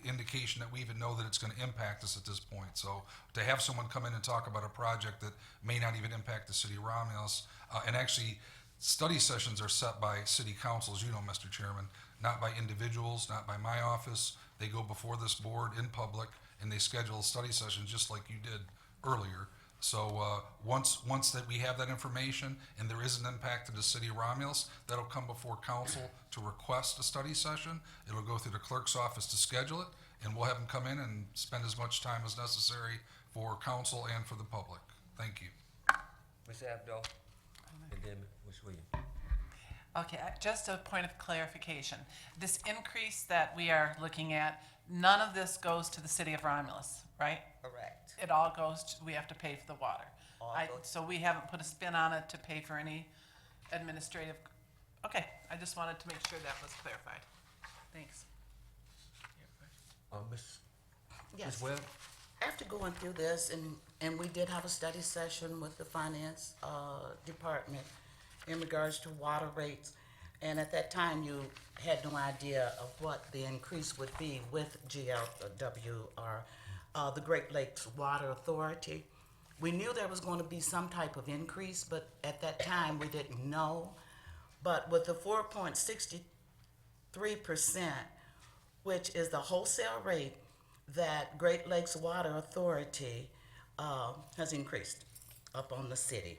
indication that we even know that it's going to impact us at this point. So to have someone come in and talk about a project that may not even impact the city of Romulus, and actually study sessions are set by city councils, Mr. Chairman, not by individuals, not by my office. They go before this board in public and they schedule a study session just like you did earlier. So once that we have that information and there is an impact to the city of Romulus, that'll come before council to request a study session. It'll go through the clerk's office to schedule it, and we'll have them come in and spend as much time as necessary for council and for the public. Thank you. Ms. Abdo, and then Ms. Williams. Okay, just a point of clarification. This increase that we are looking at, none of this goes to the city of Romulus, right? Correct. It all goes to, we have to pay for the water. All goes- So we haven't put a spin on it to pay for any administrative, okay, I just wanted to make sure that was clarified. Thanks. Ms. Yes. Webb? After going through this, and we did have a study session with the finance department in regards to water rates, and at that time, you had no idea of what the increase would be with GLWR, the Great Lakes Water Authority. We knew there was going to be some type of increase, but at that time, we didn't know. But with the 4.63%, which is the wholesale rate that Great Lakes Water Authority has increased up on the city.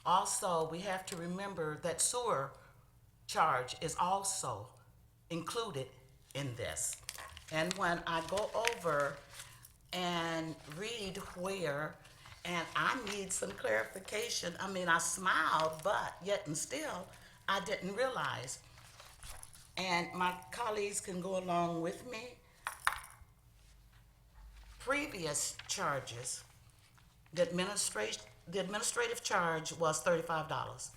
Also, we have to remember that sewer charge is also included in this. And when I go over and read where, and I need some clarification, I mean, I smiled, but yet and still, I didn't realize. And my colleagues can go along with me. Previous charges, the administrative charge was $35.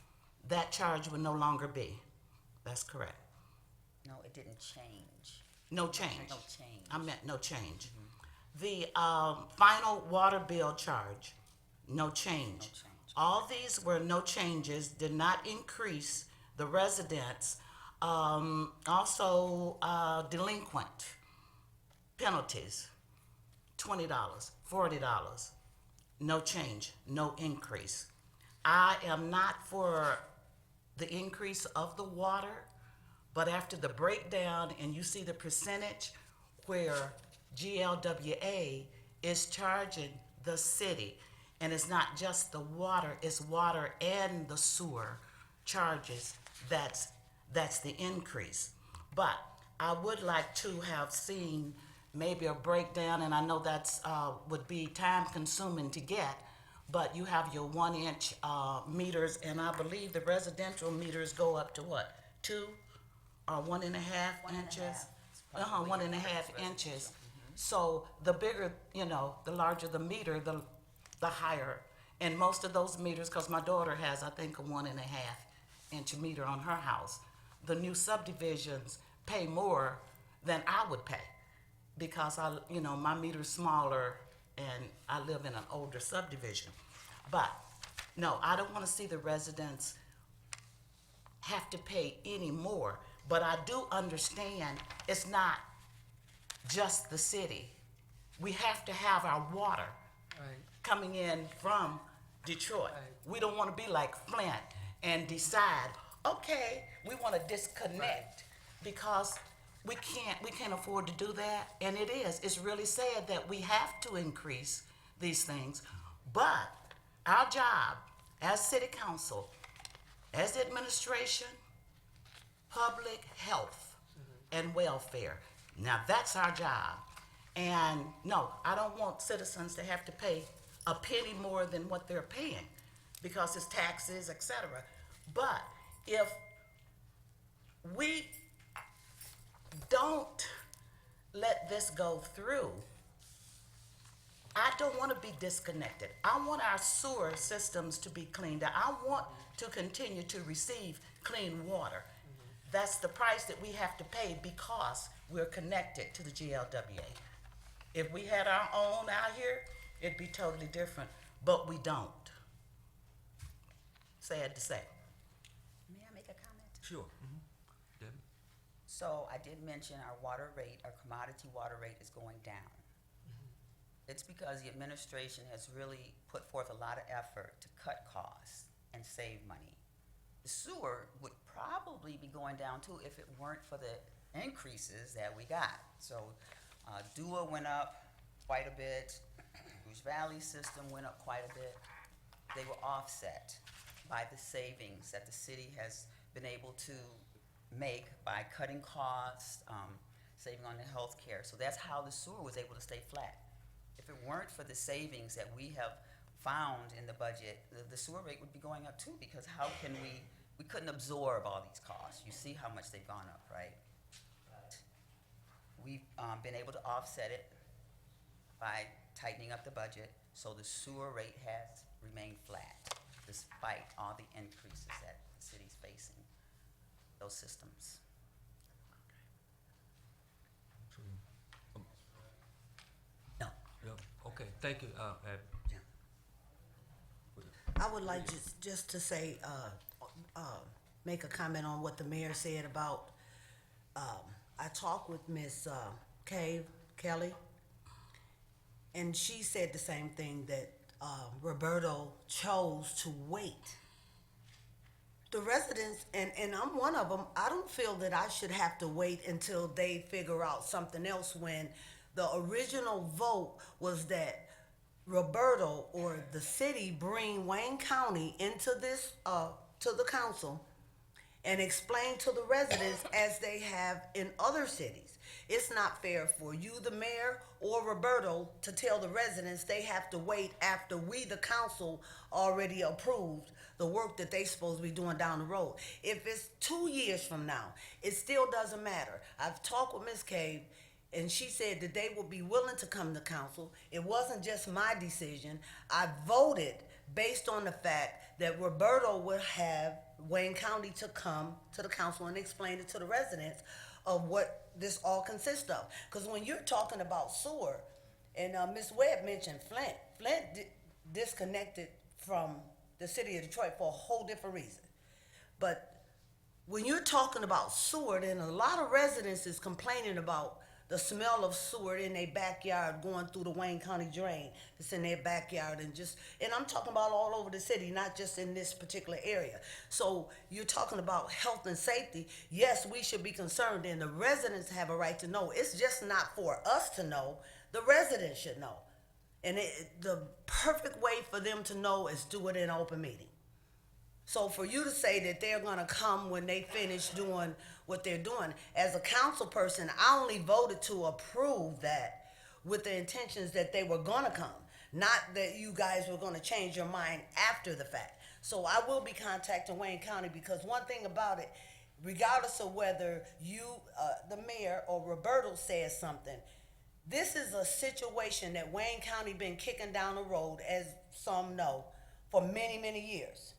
That charge would no longer be. That's correct. No, it didn't change. No change. No change. I meant no change. The final water bill charge, no change. No change. All these were no changes, did not increase the residents. Also, delinquent penalties, $20, $40, no change, no increase. I am not for the increase of the water, but after the breakdown and you see the percentage where GLWA is charging the city, and it's not just the water, it's water and the sewer charges, that's the increase. But I would like to have seen maybe a breakdown, and I know that's would be time consuming to get, but you have your 1 inch meters, and I believe the residential meters go up to what, 2 or 1.5 inches? 1.5 inches. So the bigger, the larger the meter, the higher. And most of those meters, because my daughter has, I think, a 1.5 inch meter on her house. The new subdivisions pay more than I would pay because my meter's smaller and I live in an older subdivision. But no, I don't want to see the residents have to pay any more. But I do understand it's not just the city. We have to have our water coming in from Detroit. We don't want to be like Flint and decide, okay, we want to disconnect because we can't afford to do that. And it's really sad that we have to increase these things. But our job as city council, as administration, public health and welfare, now that's our job. And no, I don't want citizens to have to pay a penny more than what they're paying because it's taxes, et cetera. But if we don't let this go through, I don't want to be disconnected. I want our sewer systems to be cleaned out. I want to continue to receive clean water. That's the price that we have to pay because we're connected to the GLWA. If we had our own out here, it'd be totally different, but we don't. Sad to say. May I make a comment? Sure. Debbie? So I did mention our water rate, our commodity water rate is going down. It's because the administration has really put forth a lot of effort to cut costs and save money. The sewer would probably be going down too if it weren't for the increases that we got. So DUA went up quite a bit, Rouge Valley system went up quite a bit. They were offset by the savings that the city has been able to make by cutting costs, saving on the health care. So that's how the sewer was able to stay flat. If it weren't for the savings that we have found in the budget, the sewer rate would be going up too, because how can we couldn't absorb all these costs. You see how much they've gone up, right? But we've been able to offset it by tightening up the budget, so the sewer rate has remained flat despite all the increases that the city's facing, those systems. No. Yeah, okay, thank you, I would like just to say, make a comment on what the mayor said about, I talked with Miss Kelly, and she said the same thing, that Roberto chose to wait. The residents, and I'm one of them, I don't feel that I should have to wait until they figure out something else when the original vote was that Roberto or the city bring Wayne County into this, to the council and explain to the residents as they have in other cities. It's not fair for you, the mayor, or Roberto to tell the residents they have to wait after we, the council, already approved the work that they supposed to be doing down the road. If it's 2 years from now, it still doesn't matter. I've talked with Ms. Cave, and she said that they would be willing to come to council. It wasn't just my decision. I voted based on the fact that Roberto would have Wayne County to come to the council and explain it to the residents of what this all consists of. Because when you're talking about sewer, and Ms. Webb mentioned Flint disconnected from the city of Detroit for a whole different reason. But when you're talking about sewer, then a lot of residents is complaining about the smell of sewer in their backyard going through the Wayne County drain that's in their backyard, and I'm talking about all over the city, not just in this particular area. So you're talking about health and safety. Yes, we should be concerned, and the residents have a right to know. It's just not for us to know. The residents should know. And the perfect way for them to know is do it in an open meeting. So for you to say that they're gonna come when they finish doing what they're doing, as a council person, I only voted to approve that with the intentions that they were gonna come, not that you guys were gonna change your mind after the fact. So I will be contacting Wayne County, because one thing about it, regardless of whether you, the mayor, or Roberto says something, this is a situation that Wayne County been kicking down the road, as some know, for many, many years.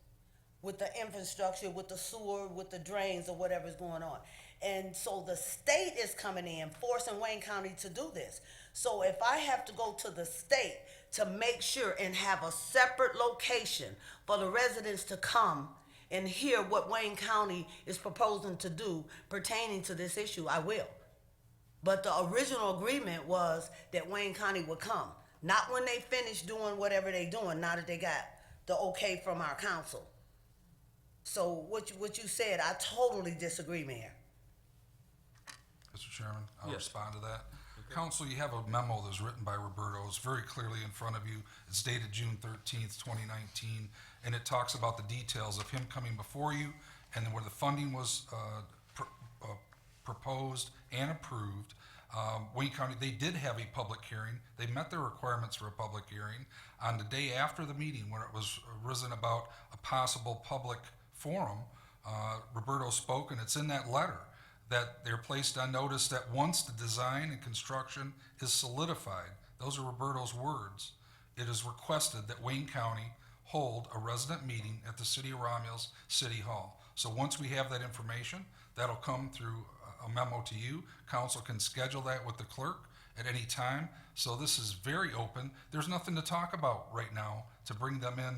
With the infrastructure, with the sewer, with the drains, or whatever's going on. And so the state is coming in, forcing Wayne County to do this. So if I have to go to the state to make sure and have a separate location for the residents to come and hear what Wayne County is proposing to do pertaining to this issue, I will. But the original agreement was that Wayne County would come, not when they finish doing whatever they doing, now that they got the okay from our council. So what you said, I totally disagree, Mayor. Mr. Chairman, I'll Yes. respond to that. Council, you have a memo that's written by Roberto. It's very clearly in front of you. It's dated June 13th, 2019, and it talks about the details of him coming before you and then where the funding was proposed and approved. Wayne County, they did have a public hearing. They met their requirements for a public hearing. On the day after the meeting, when it was arisen about a possible public forum, Roberto spoke, and it's in that letter that they're placed on notice that once the design and construction is solidified, those are Roberto's words, it is requested that Wayne County hold a resident meeting at the City of Romulus City Hall. So once we have that information, that'll come through a memo to you. Council can schedule that with the clerk at any time. So this is very open. There's nothing to talk about right now to bring them in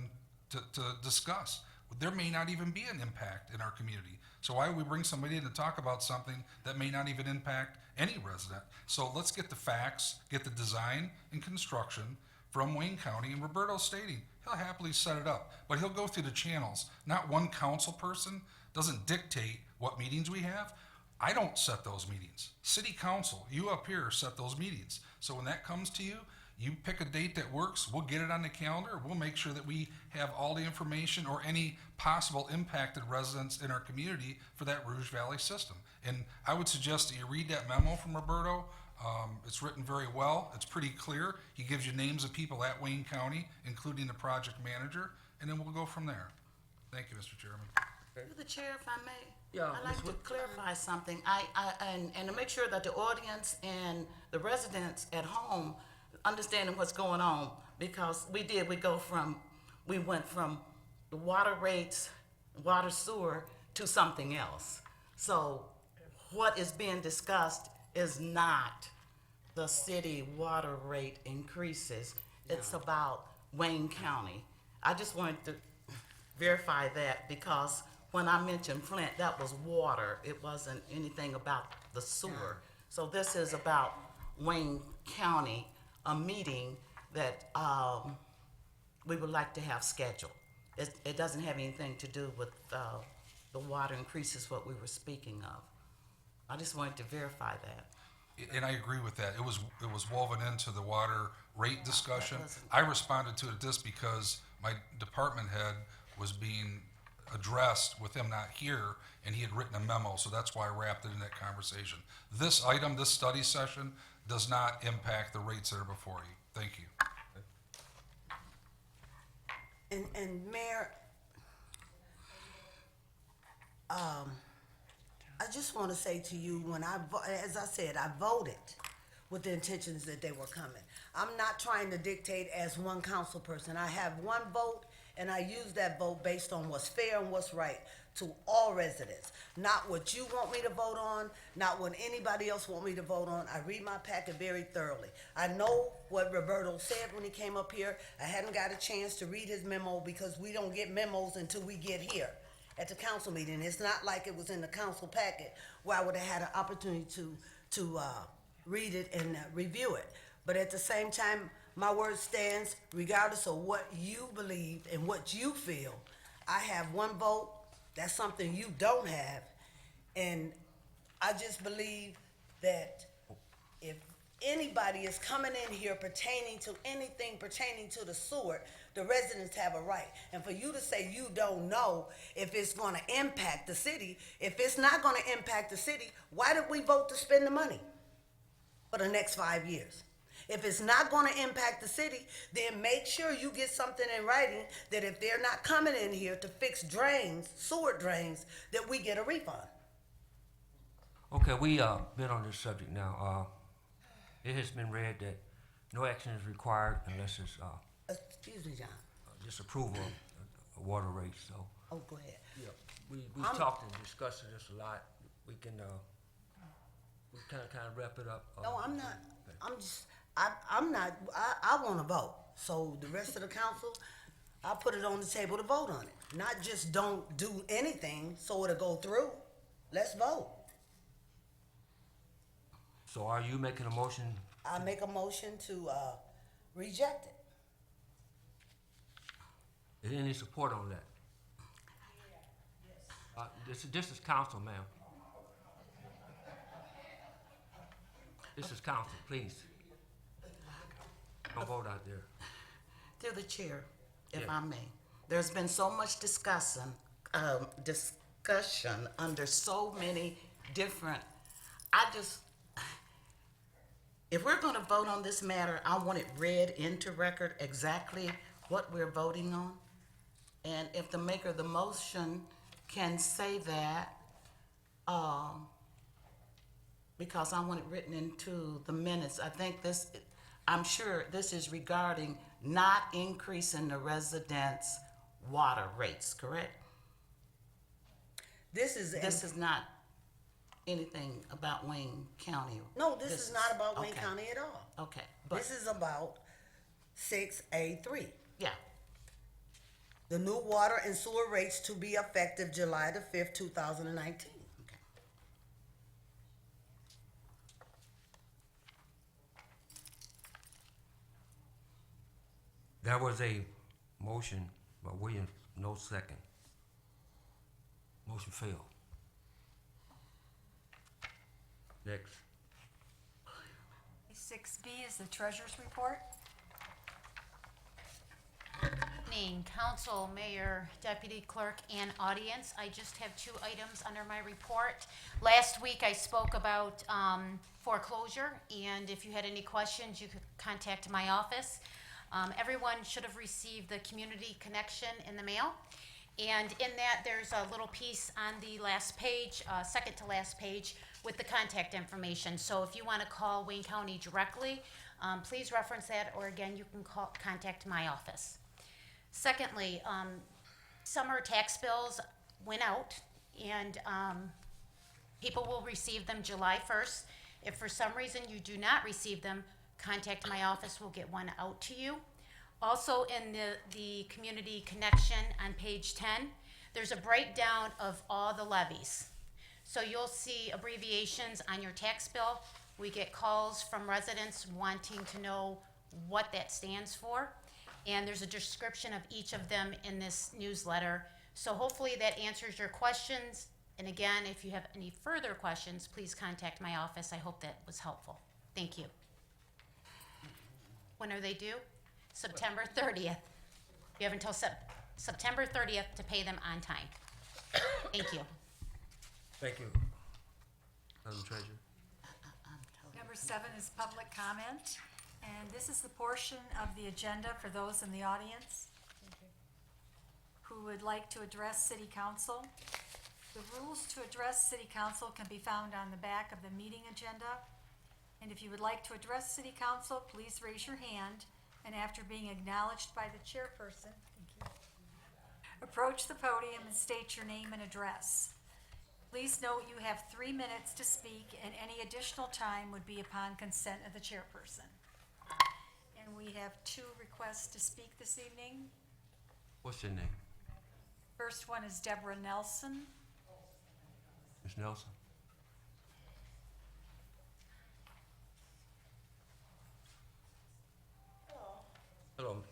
to discuss. There may not even be an impact in our community. So why would we bring somebody in to talk about something that may not even impact any resident? So let's get the facts, get the design and construction from Wayne County, and Roberto's stating he'll happily set it up, but he'll go through the channels. Not one council person doesn't dictate what meetings we have. I don't set those meetings. City council, you up here set those meetings. So when that comes to you, you pick a date that works, we'll get it on the calendar, we'll make sure that we have all the information or any possible impacted residents in our community for that Rouge Valley system. And I would suggest that you read that memo from Roberto. It's written very well, it's pretty clear. He gives you names of people at Wayne County, including the project manager, and then we'll go from there. Thank you, Mr. Chairman. Through the chair, if I may. Yeah, I'd like to clarify something. And to make sure that the audience and the residents at home understanding what's going on, because we went from the water rates, water sewer, to something else. So what is being discussed is not the city water rate increases. It's about Wayne County. I just wanted to verify that, because when I mentioned Flint, that was water. It wasn't anything about the sewer. So this is about Wayne County, a meeting that we would like to have scheduled. It doesn't have anything to do with the water increases, what we were speaking of. I just wanted to verify that. And I agree with that. It was woven into the water rate discussion. I responded to it just because my department head was being addressed with him not here, and he had written a memo, so that's why I wrapped it in that conversation. This item, this study session, does not impact the rates that are before you. Thank you. And Mayor, I just want to say to you, as I said, I voted with the intentions that they were coming. I'm not trying to dictate as one council person. I have one vote, and I use that vote based on what's fair and what's right to all residents. Not what you want me to vote on, not what anybody else want me to vote on. I read my packet very thoroughly. I know what Roberto said when he came up here. I hadn't got a chance to read his memo because we don't get memos until we get here at the council meeting. It's not like it was in the council packet where I would have had an opportunity to read it and review it. But at the same time, my word stands regardless of what you believe and what you feel. I have one vote. That's something you don't have. And I just believe that if anybody is coming in here pertaining to anything pertaining to the sewer, the residents have a right. And for you to say you don't know if it's going to impact the city, if it's not going to impact the city, why did we vote to spend the money for the next 5 years? If it's not going to impact the city, then make sure you get something in writing that if they're not coming in here to fix drains, sewer drains, that we get a refund. Okay, we been on this subject now. It has been read that no action is required unless it's Excuse me, John. disapproval of water rates. So Oh, go ahead. yeah, we talked and discussed this a lot. We can we kind of wrap it up. No, I'm not. I'm not. I want to vote. So the rest of the council, I'll put it on the table to vote on it. Not just don't do anything so it'll go through. Let's vote. So are you making a motion? I make a motion to reject it. Is there any support on that? This is council, ma'am. This is council, please. Don't vote out there. Through the chair, if Yeah. I may. There's been so much discussion under so many different, if we're gonna vote on this matter, I want it read into record exactly what we're voting on. And if the maker of the motion can say that, because I want it written into the minutes. I think this, I'm sure this is regarding not increasing the residents' water rates, correct? This is not anything about Wayne County. no, this is not about Wayne okay. County at all. Okay, but, This is about 6A3. yeah, The new water and sewer rates to be effective July the 5th, 2019. There was a motion by Williams, no second. Motion failed. Next. 6B is the treasurer's report. Evening, council, mayor, deputy clerk, and audience. I just have 2 items under my report. Last week, I spoke about foreclosure, and if you had any questions, you could contact my office. Everyone should have received the community connection in the mail. And in that, there's a little piece on the last page, second to last page, with the contact information. So if you want to call Wayne County directly, please reference that, or again, you can contact my office. Secondly, summer tax bills went out, and people will receive them July 1st. If for some reason you do not receive them, contact my office, we'll get one out to you. Also in the community connection on page 10, there's a breakdown of all the levies. So you'll see abbreviations on your tax bill. We get calls from residents wanting to know what that stands for. And there's a description of each of them in this newsletter. So hopefully that answers your questions. And again, if you have any further questions, please contact my office. I hope that was helpful. Thank you. When are they due? September 30th. You have until September 30th to pay them on time. Thank you. Thank you. Madam Treasurer. Number 7 is public comment, and this is the portion of the agenda for those in the audience who would like to address city council. The rules to address city council can be found on the back of the meeting agenda. And if you would like to address city council, please raise your hand, and after being acknowledged by the chairperson, approach the podium and state your name and address. Please note you have 3 minutes to speak, and any additional time would be upon consent of the chairperson. And we have 2 requests to speak this evening. What's your name? First one is Deborah Nelson. Ms. Nelson? Hello.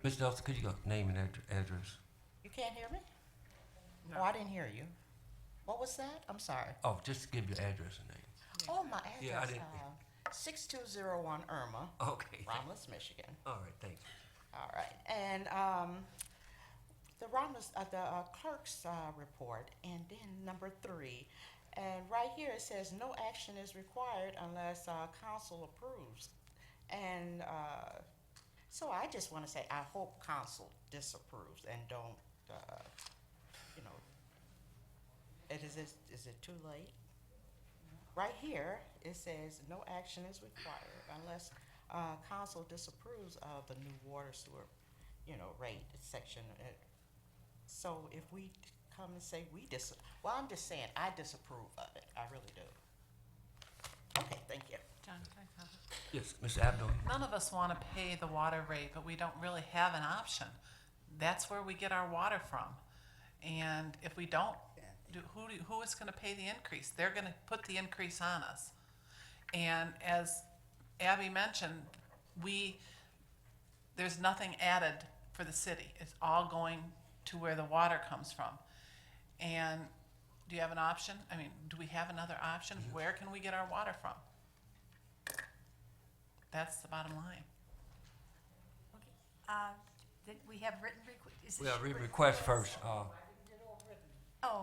Ms. Nelson, could you go name and address? You can't hear me? No. Oh, I didn't hear you. What was that? I'm sorry. Oh, just give your address and name. Oh, my address. Yeah, I didn't. 6201 Irma. Okay. Romulus, Michigan. All right, thank you. All right. And the Romulus, the clerk's report, and then number 3. And right here it says no action is required unless council approves. And so I just want to say I hope council disapproves and don't, is it too late? Right here it says no action is required unless council disapproves of the new water sewer, rate section. So if we come and say I'm just saying I disapprove of it. I really do. Okay, thank you. John, can I comment? Yes, Ms. Abdo. None of us want to pay the water rate, but we don't really have an option. That's where we get our water from. And if we don't, who is going to pay the increase? They're going to put the increase on us. And as Abby mentioned, there's nothing added for the city. It's all going to where the water comes from. And do you have an option? I mean, do we have another option? Where can we get our water from? That's the bottom line. we have written is We this have your read written request first. Oh,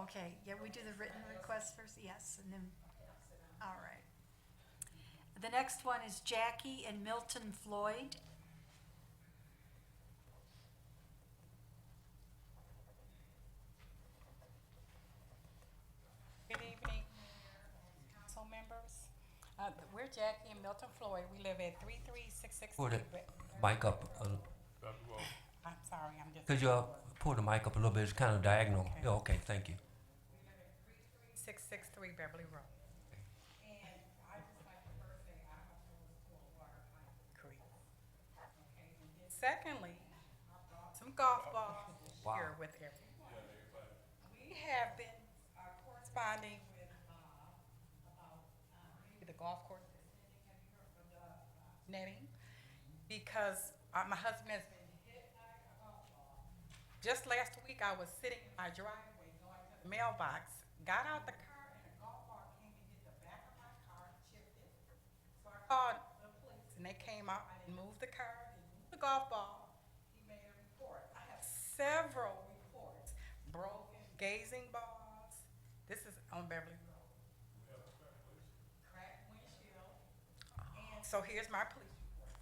okay, yeah, we do the written request first, yes, and then, all right. The next one is Jackie and Milton Floyd. Good evening, council members. We're Jackie and Milton Floyd. We live at 3366. Pull the mic up. I'm sorry, I'm just. Could you pull the mic up a little bit? It's kind of diagonal. Okay. Yeah, okay, thank you. 3663 Beverly Road. And I just like to first say I'm opposed to a water pipe creek. Okay. And then secondly, I brought some golf balls Wow. here with everyone. We have been corresponding with about maybe the golf course. Have you heard of the netting? Because my husband has been hit by a golf ball. Just last week, I was sitting in my driveway going to the mailbox, got out the car, and a golf ball came and hit the back of my car, chipped it. So I called the police, and they came out. I didn't move the car, didn't move the golf ball. He made a report. I have several reports: broken gazing balls. This is on Beverly Road. Cracked windshield. And so here's my police report.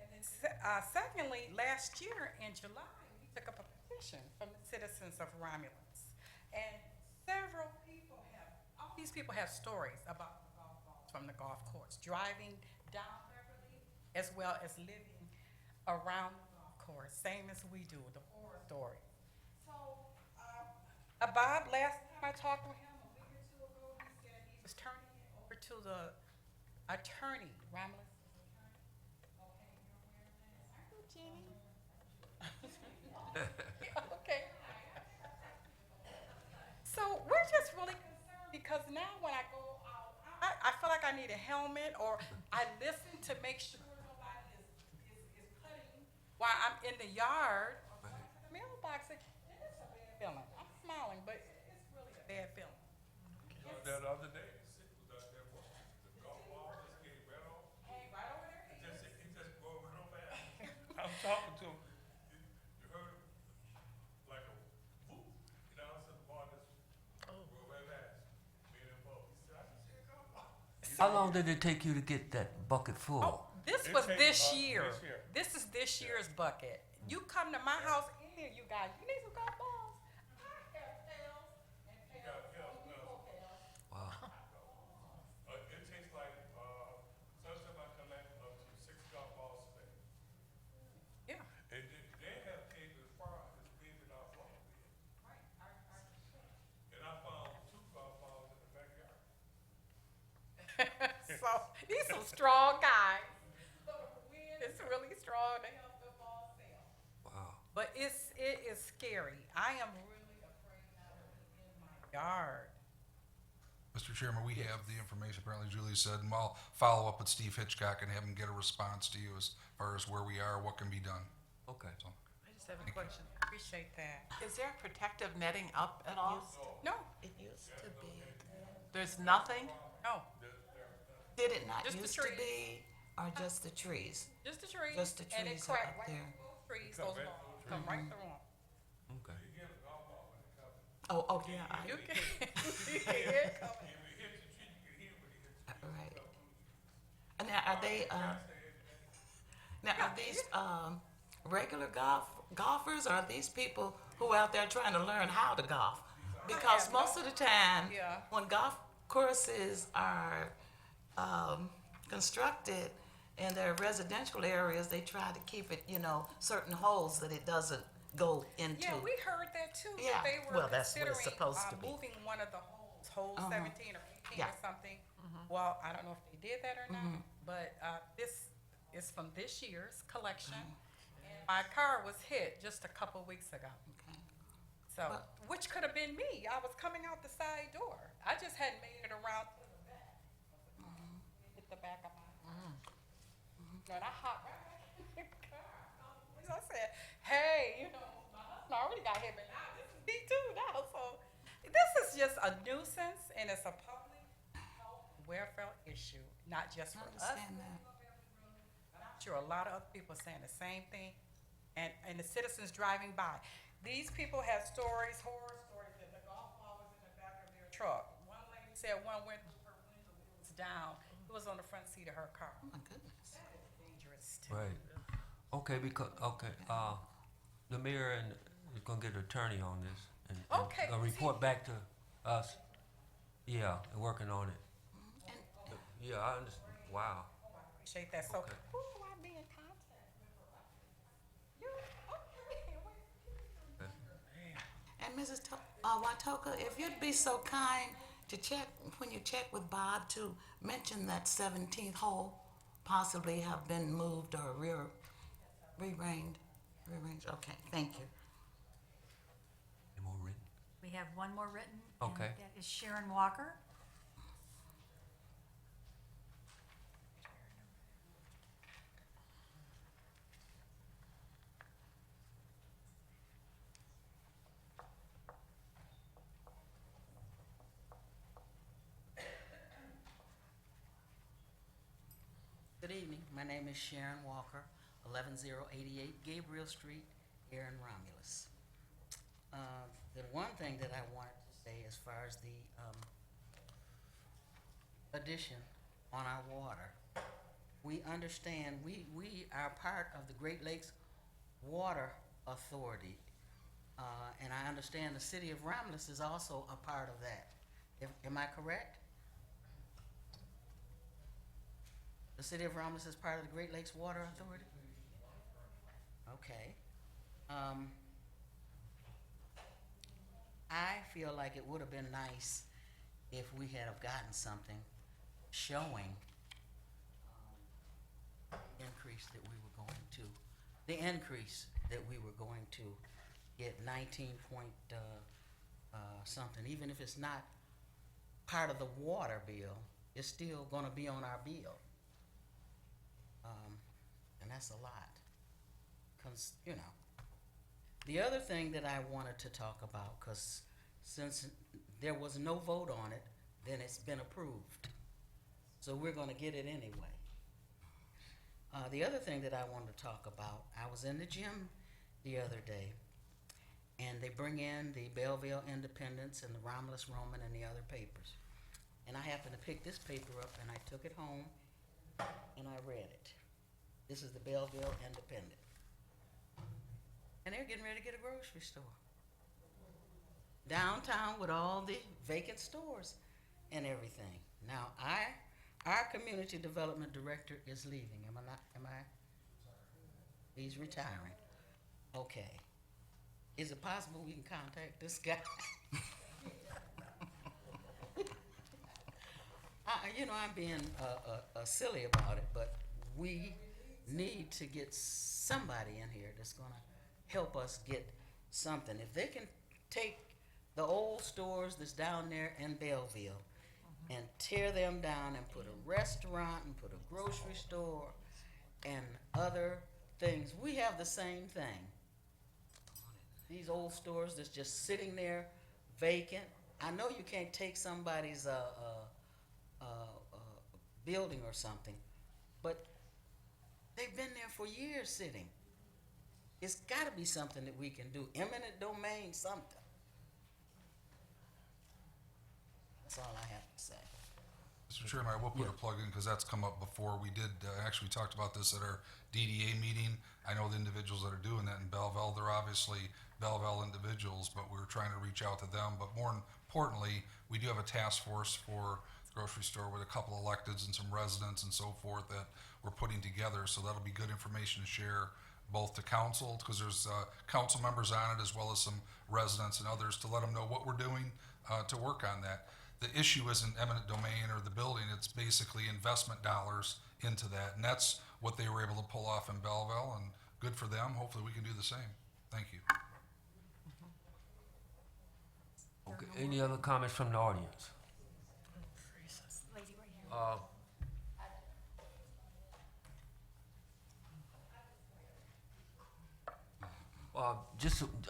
And then secondly, last year in July, we took up a petition from the citizens of Romulus. And several people all these people have stories about the golf balls from the golf course, driving down Beverly, as well as living around the golf course, same as we do, the horror story. So, Bob, last time I talked with him, a week or two ago, he said he was turning it over to the attorney, Romulus' attorney. Okay, you're aware of that? Aren't you, Jenny? Okay. So we're just really concerned because now when I go out, I feel like I need a helmet, or I listen to make sure nobody is cutting while I'm in the yard or going to the mailbox. It's a bad feeling. I'm smiling, but it's really a bad feeling. That other day, was out there walking. The golf ball just came right off. Hey, right over there. He just going real fast. I'm talking to him. You heard like a whoop, and all of a sudden the ball just rolled right past. Me and him both. He said, I just see a golf ball. How long did it take you to get that bucket full? Oh, this It was takes, this year. this year. This is this year's bucket. You come to my house in here, you guys. You need some golf balls. I have pails and pails. Wow. It takes like, sometimes I collect up to 6 golf balls a day. Yeah. And they have came as far as leaving our phone. Right. And I found 2 golf balls in the backyard. So these some strong guys. The wind is really strong to help the ball sail. Wow. But it is scary. I am really afraid now to be in my yard. Mr. Chairman, we have the information, apparently Julie said, and I'll follow up with Steve Hitchcock and have him get a response to you as far as where we are, what can be done. Okay. So, I just have a Thank you. question. Appreciate that. Is there protective netting up at all? No, It used to be. There's nothing? no, Did it not Just the used to trees. be, or just the trees? just the trees. Just the And it trees are cracked up right there. through those trees, those balls come right through them. Okay. Oh, yeah, You can, you can hear it coming. right. And now, are they, now, are these, regular golfers, or are these people who out there trying to learn how to golf? Because most of the time, Yeah. when golf courses are, constructed in their residential areas, they try to keep it, certain holes that it doesn't go into. Yeah, we heard that too. Yeah, That they were well, that's what it's considering, supposed to be. moving one of the holes, hole 17 or 18 Yeah. or something. Well, I don't know if they did that or not, but this is from this year's collection. And my car was hit just a couple weeks ago. So, Well- which could have been me. I was coming out the side door. I just hadn't made it around to the back. Hit the back of my car. And I hopped right back in the car. I said, hey, my husband already got hit, but now this is me too now. So this is just a nuisance, and it's a public health welfare issue, not just I for us. understand that. But I'm sure a lot of other people are saying the same thing. and the citizens driving by. These people have stories, horror stories, that the golf ball was in the back of their truck. One lady said one went through her window, it was down, it was on the front seat of her car. Oh, my goodness. That is dangerous too. Right. Okay, the mayor is gonna get an attorney on this and Okay, gonna report back to us. Yeah, and working on it. Yeah, I understand. Wow. Appreciate that. So, Okay. who do I be in contact with? You, okay. And Mrs. Watoka, if you'd be so kind to check, when you check with Bob, to mention that 17th hole possibly have been moved or rearranged. Okay, thank you. Any more written? We have one more written. Okay. And that is Sharon Walker. Good evening. My name is Sharon Walker, 11088 Gabriel Street, here in Romulus. The one thing that I wanted to say as far as the addition on our water, we understand we are part of the Great Lakes Water Authority, and I understand the city of Romulus is also a part of that. Am I correct? The city of Romulus is part of the Great Lakes Water Authority? Okay. I feel like it would have been nice if we had have gotten something showing increase that we were going to, the increase that we were going to get 19 point something, even if it's not part of the water bill, it's still gonna be on our bill. And that's a lot, cause, you know. The other thing that I wanted to talk about, cause since there was no vote on it, then it's been approved. So we're gonna get it anyway. The other thing that I wanted to talk about, I was in the gym the other day, and they bring in the Belleville Independence and the Romulus Roman and the other papers. And I happened to pick this paper up, and I took it home, and I read it. This is the Belleville Independent. And they're getting ready to get a grocery store. Downtown with all the vacant stores and everything. Now, our community development director is leaving, am I? He's retiring. Okay. Is it possible we can contact this guy? I'm being silly about it, but we need to get somebody in here that's gonna help us get something. If they can take the old stores that's down there in Belleville and tear them down and put a restaurant and put a grocery store and other things, we have the same thing. These old stores that's just sitting there vacant. I know you can't take somebody's building or something, but they've been there for years sitting. It's got to be something that we can do. Eminent domain, something. That's all I have to say. Mr. Chairman, I will put a plug in because that's come up before. We did, actually talked about this at our DDA meeting. I know the individuals that are doing that in Belleville, they're obviously Belleville individuals, but we're trying to reach out to them. But more importantly, we do have a task force for the grocery store with a couple electeds and some residents and so forth that we're putting together. So that'll be good information to share both to council, because there's council members on it, as well as some residents and others, to let them know what we're doing to work on that. The issue isn't eminent domain or the building, it's basically investment dollars into that. And that's what they were able to pull off in Belleville, and good for them. Hopefully we can do the same. Thank you. Okay, any other comments from the audience? Lady right here.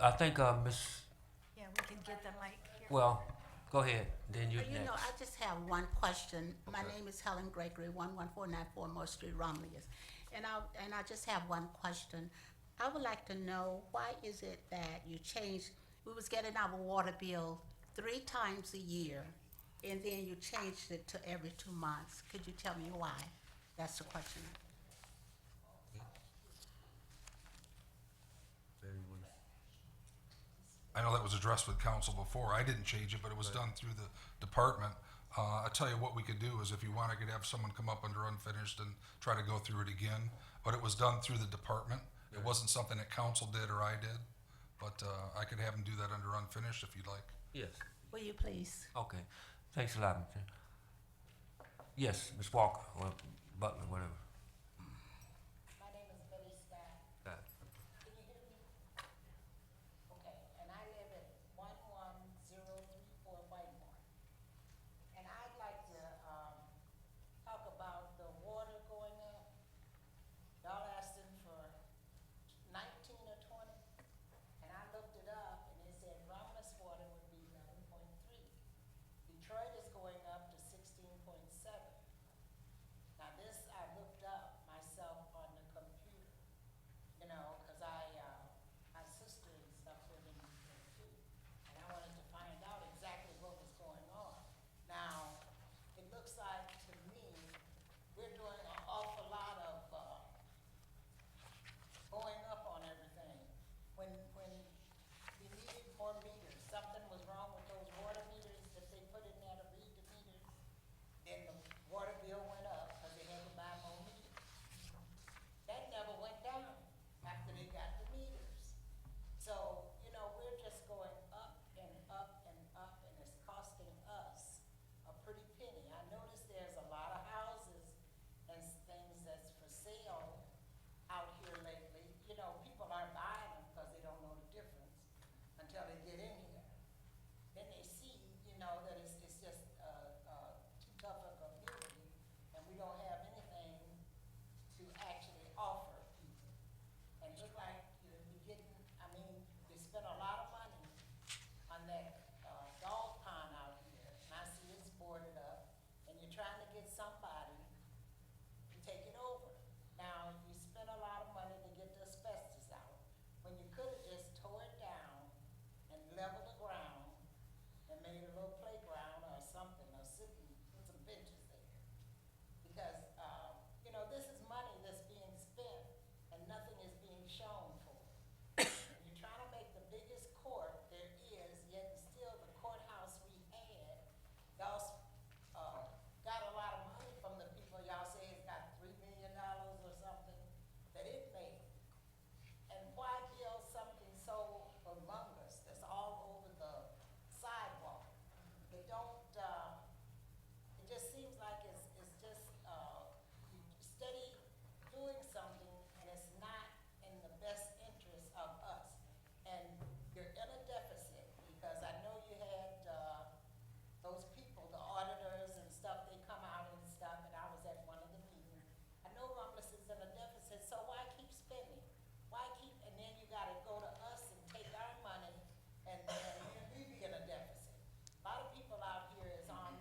I think, Miss, Yeah, we can get the mic here. well, go ahead, then you You know, next. I just have one question. My Okay. name is Helen Gregory, 11494 Moore Street, Romulus. And I just have one question. I would like to know, why is it that you changed, we was getting our water bill 3 times a year, and then you changed it to every 2 months? Could you tell me why? That's the question. I know that was addressed with council before. I didn't change it, but it was done through the department. I tell you what we could do is, if you want, I could have someone come up under unfinished and try to go through it again. But it was done through the department. It wasn't something that council did or I did. But I could have them do that under unfinished if you'd like. Yes. Will you please? Okay. Thanks a lot, Ms. Chair. Yes, Ms. Walker, or Butler, whatever. My name is Betty Scott. Got it. Can you hear me? Okay, and I live at 11034 Whitemore. And I'd like to talk about the water going up. Y'all asking for 19 or 20, and I looked it up, and it said Romulus water would be 11.3. Detroit is going up to 16.7. Now this, I looked up myself on the computer, you know, because my sister and stuff live in Detroit too, and I wanted to find out exactly what was going on. Now, it looks like to me, we're doing an awful lot of going up on everything. When we needed more meters, something was wrong with those water meters that they put in there to read the meters, then the water bill went up because they had to buy more meters. That never went down after they got the meters. So, you know, we're just going up and up and up, and it's costing us a pretty penny. I noticed there's a lot of houses and things that's for sale out here lately. You know, people aren't buying them because they don't know the difference until they get in here. Then they see, you know, that it's just too tough a community, and we don't have anything to actually offer people. And look like you're getting, I mean, they spend a lot of money on that dog pond out here, and I see it's boarded up, and you're trying to get somebody to take it over. Now, you spend a lot of money to get the asbestos out, when you could have just tore it down and leveled the ground and made a little playground or something, or sitting, put some benches there. Because, you know, this is money that's being spent and nothing is being shown for. And you're trying to make the biggest court there is, yet still the courthouse we had, y'all got a lot of money from the people, y'all say it's got $3 million or something that it made. And why build something so humongous that's all over the sidewalk? They don't, it just seems like it's just, you steady doing something and it's not in the best interest of us. And you're in a deficit, because I know you had, those people, the auditors and stuff, they come out and stuff, and I was at one of the meetings. I know Romulus is in a deficit, so why keep spending? Why keep, and then you gotta go to us and take our money, and then we be in a deficit. A lot of people out here is on,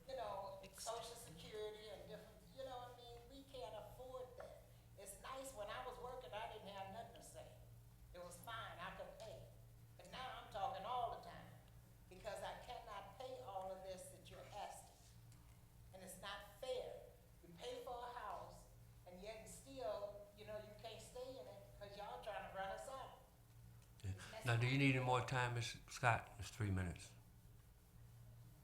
you know, social security and different, you know what I mean? We can't afford that. It's nice, when I was working, I didn't have nothing to say. It was fine, I could pay. But now I'm talking all the time, because I cannot pay all of this that you're asking. And it's not fair. You pay for a house, and yet still, you know, you can't stay in it because y'all trying to run us out. Now, do you need any more time, Ms. Scott? It's 3 minutes.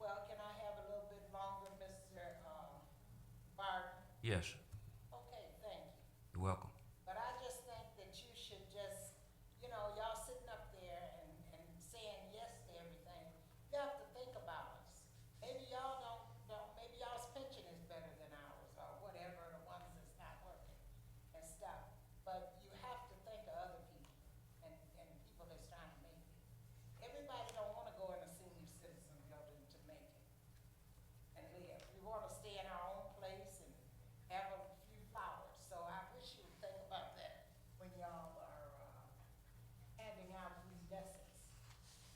Well, can I have a little bit longer, Mr. Barton? Yes, Okay, thank you. you're welcome. But I just think that you should just, you know, y'all sitting up there and saying yes to everything. You have to think about us. Maybe y'all don't, maybe y'all's pension is better than ours, or whatever, the ones that's not working and stuff. But you have to think of other people and people that's trying to make it. Everybody don't wanna go in a senior citizen building to make it and live. We wanna stay in our own place and have a few flowers. So I wish you would think about that when y'all are handing out these desks.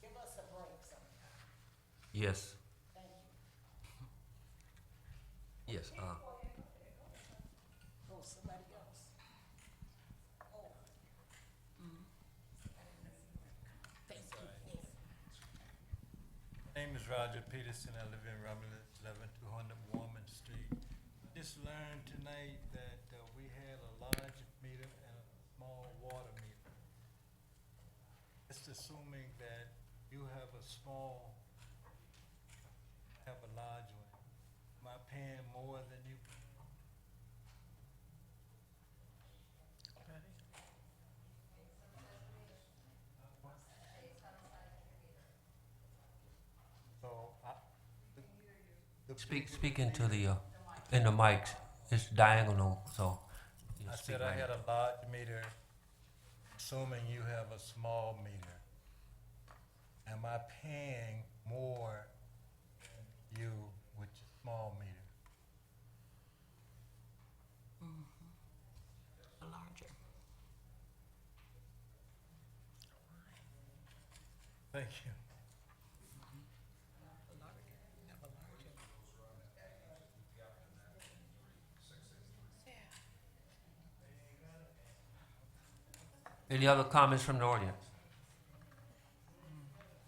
Give us a break sometime. Yes, Thank you. yes, Oh, somebody else. name is Roger Peterson. I live in Romulus, 11200 Warman Street. Just learned tonight that we had a large meter and a small water meter. Just assuming that you have a small, have a large one. Am I paying more than you? So, Speak into the, in the mics. It's diagonal, so. you I speak said I right had a large meter, assuming you have a small meter. Am I paying more than you with your small meter? Larger. Thank you. Any other comments from the audience?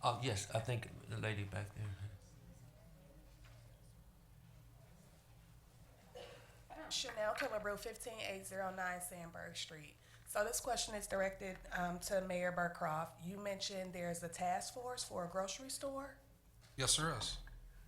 Oh, yes, I think the lady back there. Chanel Killebrew, 15809 Sandburg Street. So this question is directed to Mayor Burcroft. You mentioned there's a task force for a grocery store, Yes, there is.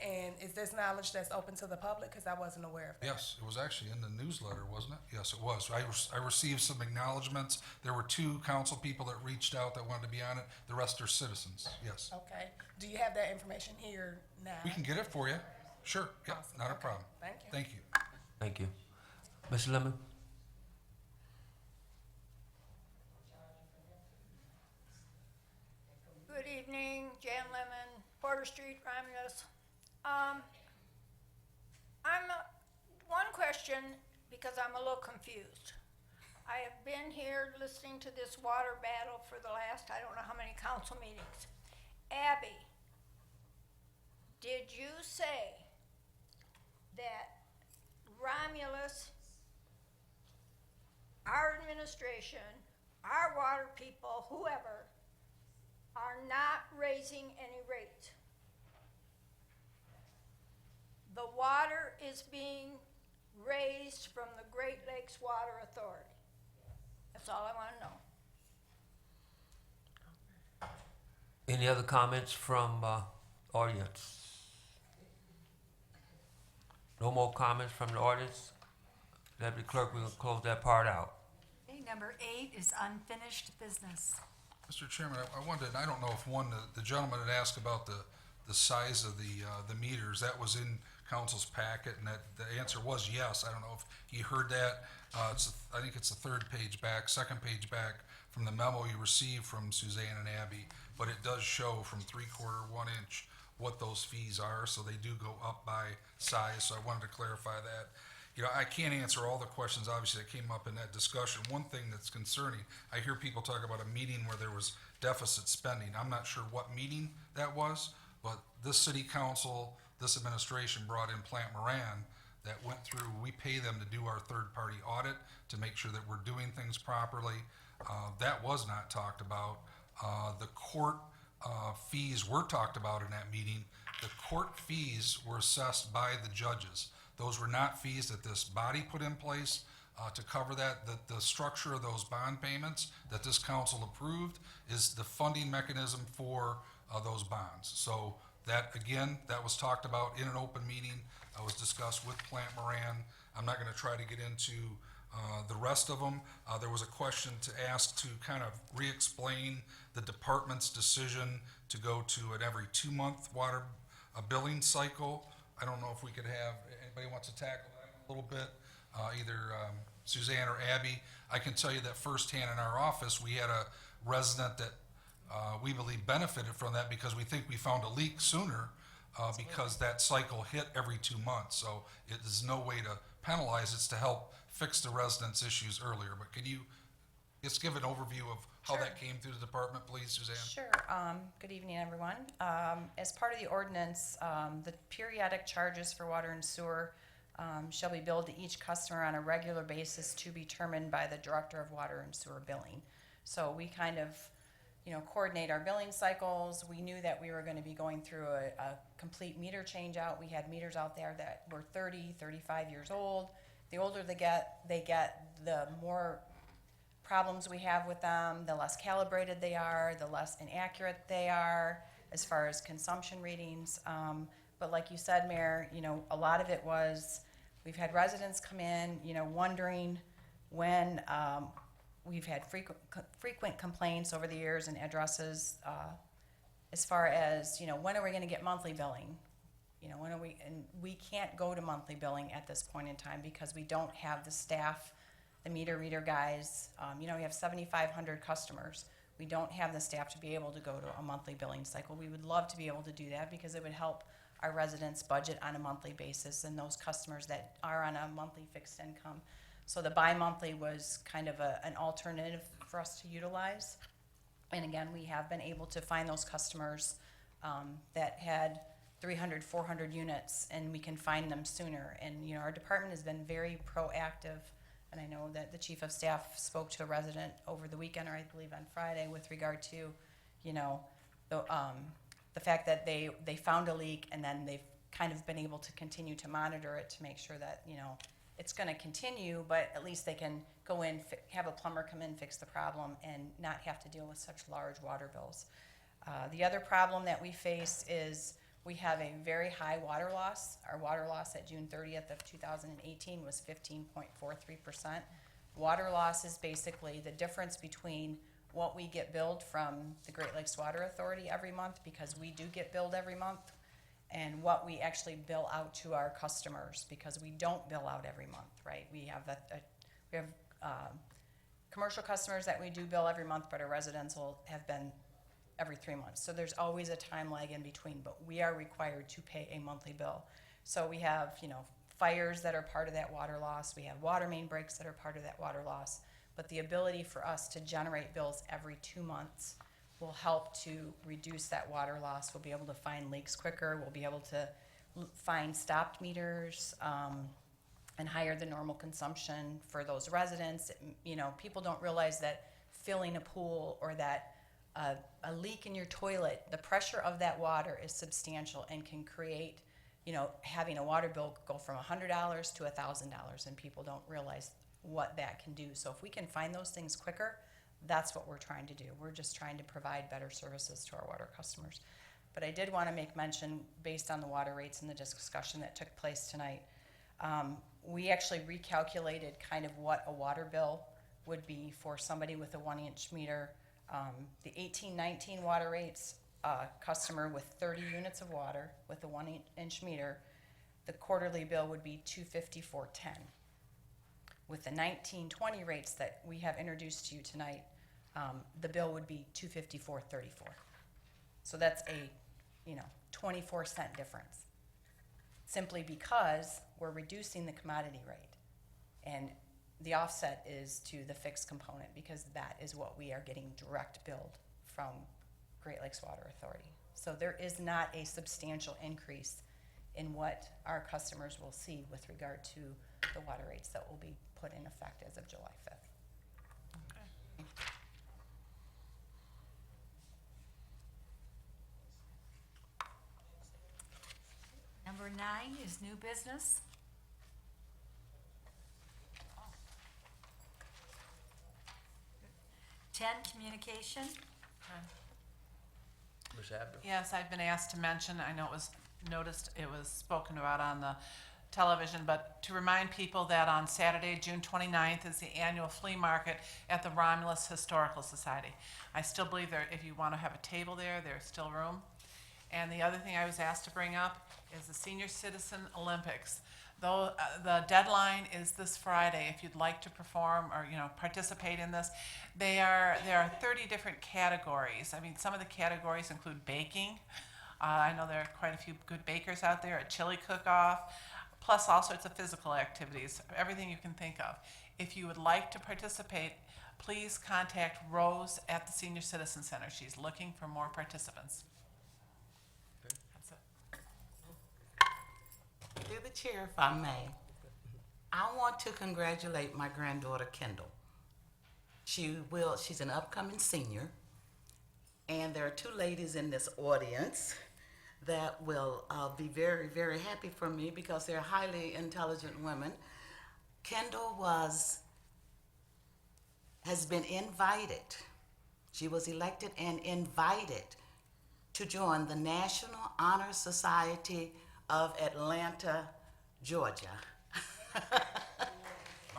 and is this knowledge that's open to the public? Because I wasn't aware of that. Yes, it was actually in the newsletter, wasn't it? Yes, it was. I received some acknowledgements. There were 2 council people that reached out that wanted to be on it. The rest are citizens, yes. Okay. Do you have that information here now? We can get it for you. Sure, yeah, Awesome. not a Okay. problem. Thank you. Thank you. Thank you. Ms. Lemon? Good evening, Jan Lemon, Porter Street, Romulus. One question, because I'm a little confused. I have been here listening to this water battle for the last, I don't know how many council meetings. Abby, did you say that Romulus, our administration, our water people, whoever, are not raising any rates? The water is being raised from the Great Lakes Water Authority. That's all I want to know. Any other comments from audience? No more comments from the audience? Deputy Clerk, we'll close that part out. Okay, number 8 is unfinished business. Mr. Chairman, I wanted, I don't know if the gentleman had asked about the size of the meters. That was in council's packet, and that the answer was yes. I don't know if he heard that. I think it's the 3rd page back, 2nd page back from the memo you received from Suzanne and Abby, but it does show from 3/4, 1 inch what those fees are, so they do go up by size, so I wanted to clarify that. You know, I can't answer all the questions, obviously, that came up in that discussion. One thing that's concerning, I hear people talk about a meeting where there was deficit spending. I'm not sure what meeting that was, but this city council, this administration brought in Plant Moran that went through, we pay them to do our third-party audit to make sure that we're doing things properly. That was not talked about. The court fees were talked about in that meeting. The court fees were assessed by the judges. Those were not fees that this body put in place to cover that. The structure of those bond payments that this council approved is the funding mechanism for those bonds. So that, again, that was talked about in an open meeting, was discussed with Plant Moran. I'm not gonna try to get into the rest of them. There was a question to ask to kind of re-explain the department's decision to go to an every 2-month water billing cycle. I don't know if we could have, anybody wants to tackle that a little bit, either Suzanne or Abby. I can tell you that firsthand in our office, we had a resident that we believe benefited from that because we think we found a leak sooner because that cycle hit every 2 months. So it is no way to penalize, it's to help fix the residents' issues earlier. But could you just give an overview of how that came through the department, please, Suzanne? Sure. Good evening, everyone. As part of the ordinance, the periodic charges for water and sewer shall be billed to each customer on a regular basis to be determined by the Director of Water and Sewer Billing. So we kind of coordinate our billing cycles. We knew that we were going to be going through a complete meter change out. We had meters out there that were 30, 35 years old. The older they get, the more problems we have with them, the less calibrated they are, the less inaccurate they are as far as consumption readings. But like you said, Mayor, a lot of it was, we've had residents come in, wondering when, we've had frequent complaints over the years and addresses as far as, when are we going to get monthly billing? When are we, and we can't go to monthly billing at this point in time because we don't have the staff, the meter reader guys. We have 7,500 customers. We don't have the staff to be able to go to a monthly billing cycle. We would love to be able to do that because it would help our residents budget on a monthly basis and those customers that are on a monthly fixed income. So the bi-monthly was kind of an alternative for us to utilize. And again, we have been able to find those customers that had 300, 400 units, and we can find them sooner. And our department has been very proactive. And I know that the chief of staff spoke to a resident over the weekend, or I believe on Friday, with regard to, the fact that they found a leak, and then they've kind of been able to continue to monitor it to make sure that it's going to continue, but at least they can go in, have a plumber come in, fix the problem, and not have to deal with such large water bills. The other problem that we face is we have a very high water loss. Our water loss at June 30th of 2018 was 15.43%. Water loss is basically the difference between what we get billed from the Great Lakes Water Authority every month, because we do get billed every month, and what we actually bill out to our customers, because we don't bill out every month, right? We have commercial customers that we do bill every month, but our residential have been every 3 months. So there's always a time lag in between, but we are required to pay a monthly bill. So we have, fires that are part of that water loss. We have water main breaks that are part of that water loss. But the ability for us to generate bills every 2 months will help to reduce that water loss. We'll be able to find leaks quicker. We'll be able to find stopped meters and higher the normal consumption for those residents. People don't realize that filling a pool or that a leak in your toilet, the pressure of that water is substantial and can create, having a water bill go from $100 to $1,000, and people don't realize what that can do. So if we can find those things quicker, that's what we're trying to do. We're just trying to provide better services to our water customers. But I did want to make mention, based on the water rates and the discussion that took place tonight, we actually recalculated kind of what a water bill would be for somebody with a 1-inch meter. The 18-19 water rates, customer with 30 units of water with a 1-inch meter, the quarterly bill would be $254.10. With the 19-20 rates that we have introduced to you tonight, the bill would be $254.34. So that's a 24-cent difference, simply because we're reducing the commodity rate, and the offset is to the fixed component, because that is what we are getting direct billed from Great Lakes Water Authority. So there is not a substantial increase in what our customers will see with regard to the water rates that will be put in effect as of July 5th. Okay. Number 9 is new business. Ten, communication. Ms. Abdo? Yes, I've been asked to mention, I know it was noticed, it was spoken about on the television, but to remind people that on Saturday, June 29th, is the annual flea market at the Romulus Historical Society. I still believe if you want to have a table there, there's still room. And the other thing I was asked to bring up is the Senior Citizen Olympics. Though the deadline is this Friday, if you'd like to perform or participate in this, there are 30 different categories. I mean, some of the categories include baking. I know there are quite a few good bakers out there. A chili cook-off, plus all sorts of physical activities, everything you can think of. If you would like to participate, please contact Rose at the Senior Citizen Center. She's looking for more participants. That's it. Through the chair, if I may, I want to congratulate my granddaughter Kendall. She's an upcoming senior, And there are two ladies in this audience that will be very, very happy for me because they're highly intelligent women. Kendall has been invited. She was elected and invited to join the National Honor Society of Atlanta, Georgia.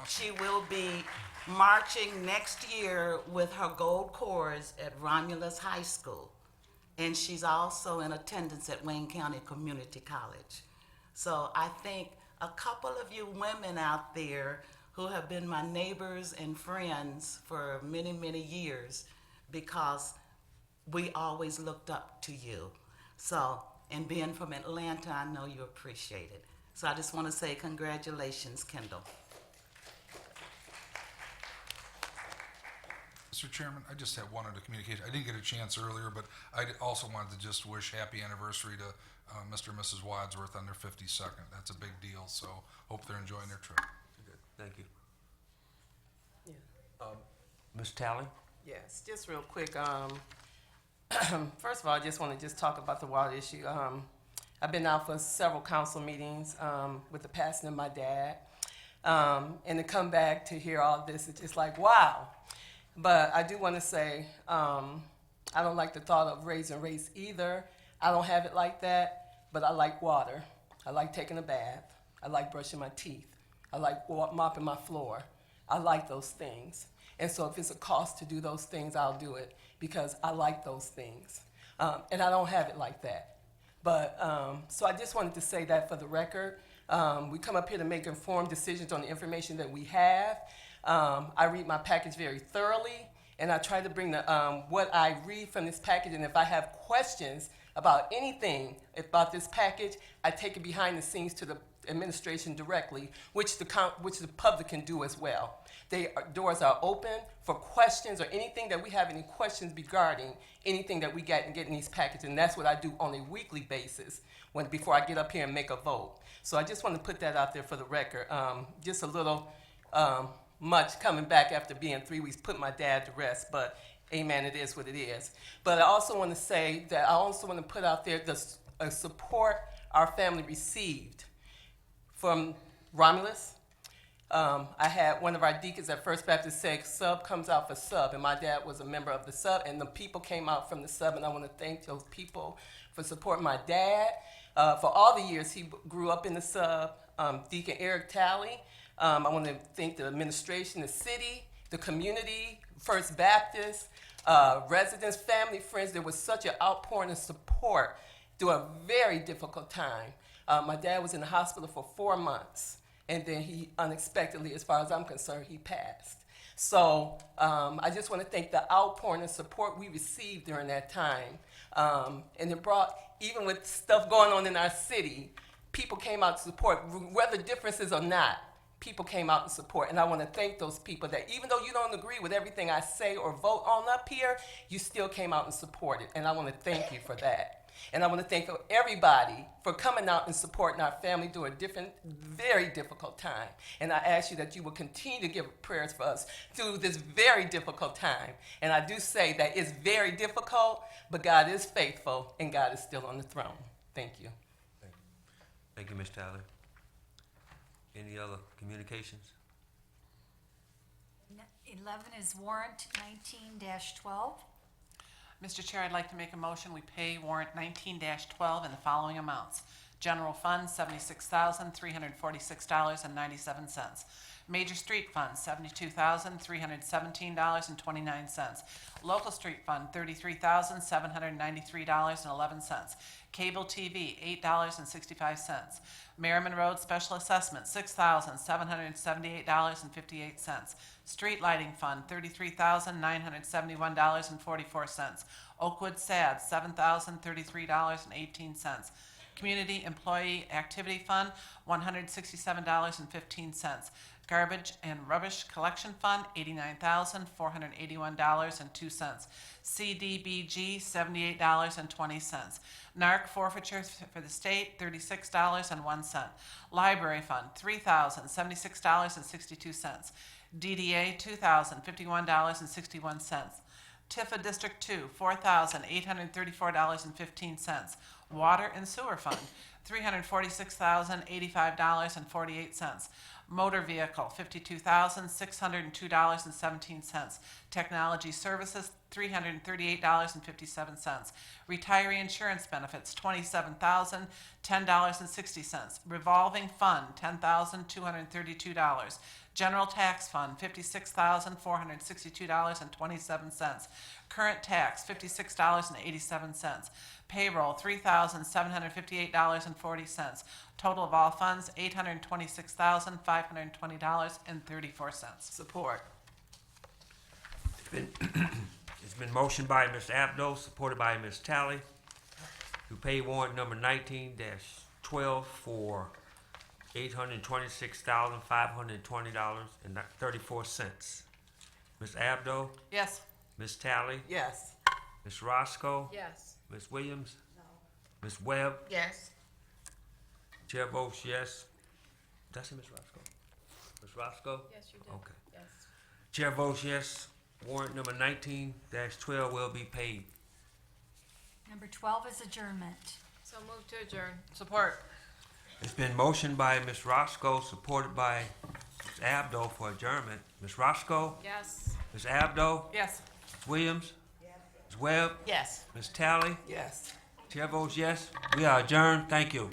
She will be marching next year with her gold cords at Romulus High School. And she's also in attendance at Wayne County Community College. So I think a couple of you women out there who have been my neighbors and friends for many, many years, because we always looked up to you. So, and being from Atlanta, I know you appreciate it. So I just want to say congratulations, Kendall. Mr. Chairman, I just had one other communication. I didn't get a chance earlier, but I also wanted to just wish happy anniversary to Mr. and Mrs. Wadsworth on their 52nd. That's a big deal, so hope they're enjoying their trip. Good. Thank you. Yeah. Ms. Talley? Yes, just real quick. First of all, I just want to talk about the water issue. I've been out for several council meetings with the passing of my dad. And to come back to hear all this, it's just like, wow. But I do want to say, I don't like the thought of raising rates either. I don't have it like that, but I like water. I like taking a bath. I like brushing my teeth. I like mopping my floor. I like those things. And so if it's a cost to do those things, I'll do it because I like those things. And I don't have it like that. But, so I just wanted to say that for the record. We come up here to make informed decisions on the information that we have. I read my package very thoroughly, and I try to bring what I read from this package, and if I have questions about anything about this package, I take it behind the scenes to the administration directly, which the public can do as well. Doors are open for questions or anything that we have any questions regarding anything that we get in these packages, and that's what I do on a weekly basis before I get up here and make a vote. So I just want to put that out there for the record. Just a little much coming back after being 3 weeks, put my dad to rest, but amen, it is what it is. But I also want to say that I also want to put out there the support our family received from Romulus. I had one of our deacons at First Baptist say, sub comes out for sub, and my dad was a member of the sub, and the people came out from the sub, and I want to thank those people for supporting my dad. For all the years he grew up in the sub, Deacon Eric Talley. I want to thank the administration, the city, the community, First Baptist, residents, family, friends. There was such an outpouring of support through a very difficult time. My dad was in the hospital for 4 months, and then he unexpectedly, as far as I'm concerned, he passed. So I just want to thank the outpouring of support we received during that time. And it brought, even with stuff going on in our city, people came out to support, whether differences or not. People came out and support, and I want to thank those people that even though you don't agree with everything I say or vote on up here, you still came out and supported, and I want to thank you for that. And I want to thank everybody for coming out and supporting our family during a very difficult time. And I ask you that you will continue to give prayers for us through this very difficult time. And I do say that it's very difficult, but God is faithful, and God is still on the throne. Thank you. Thank you, Ms. Tyler. Any other communications? 11 is warrant 19-12. Mr. Chair, I'd like to make a motion, we pay warrant 19-12 in the following amounts. General Fund, $76,346.97. Major Street Fund, $72,317.29. Local Street Fund, $33,793.11. Cable TV, $8.65. Merriman Road Special Assessment, $6,778.58. Street Lighting Fund, $33,971.44. Oakwood SAD, $7,033.18. Community Employee Activity Fund, $167.15. Garbage and Rubbish Collection Fund, $89,481.02. CDBG, $78.20. NARC forfeitures for the state, $36.01. Library Fund, $3,076.62. DDA, $2,051.61. Tifa District 2, $4,834.15. Water and Sewer Fund, $346,085.48. Motor Vehicle, $52,602.17. Technology Services, $338.57. Retiree Insurance Benefits, $27,010.60. Revolving Fund, $10,232. General Tax Fund, $56,462.27. Current Tax, $56.87. Payroll, $3,758.40. Total of all funds, $826,520.34. Support. It's been motioned by Mr. Abdo, supported by Ms. Talley, to pay warrant number 19-12 for $826,520.34. Ms. Abdo, Yes. Ms. Talley, Yes. Ms. Roscoe, Yes. Ms. Williams, Ms. Webb, Yes. Chair votes yes. Did I say Ms. Roscoe? Ms. Roscoe? Yes, you did. Okay. Yes. Chair votes yes. Warrant number 19-12 will be paid. Number 12 is adjournment. So move to adjourn. Support. It's been motioned by Ms. Roscoe, supported by Ms. Abdo for adjournment. Ms. Roscoe? Yes. Ms. Abdo? Yes. Ms. Williams? Ms. Webb? Yes. Ms. Talley? Yes. Chair votes yes. We are adjourned. Thank you.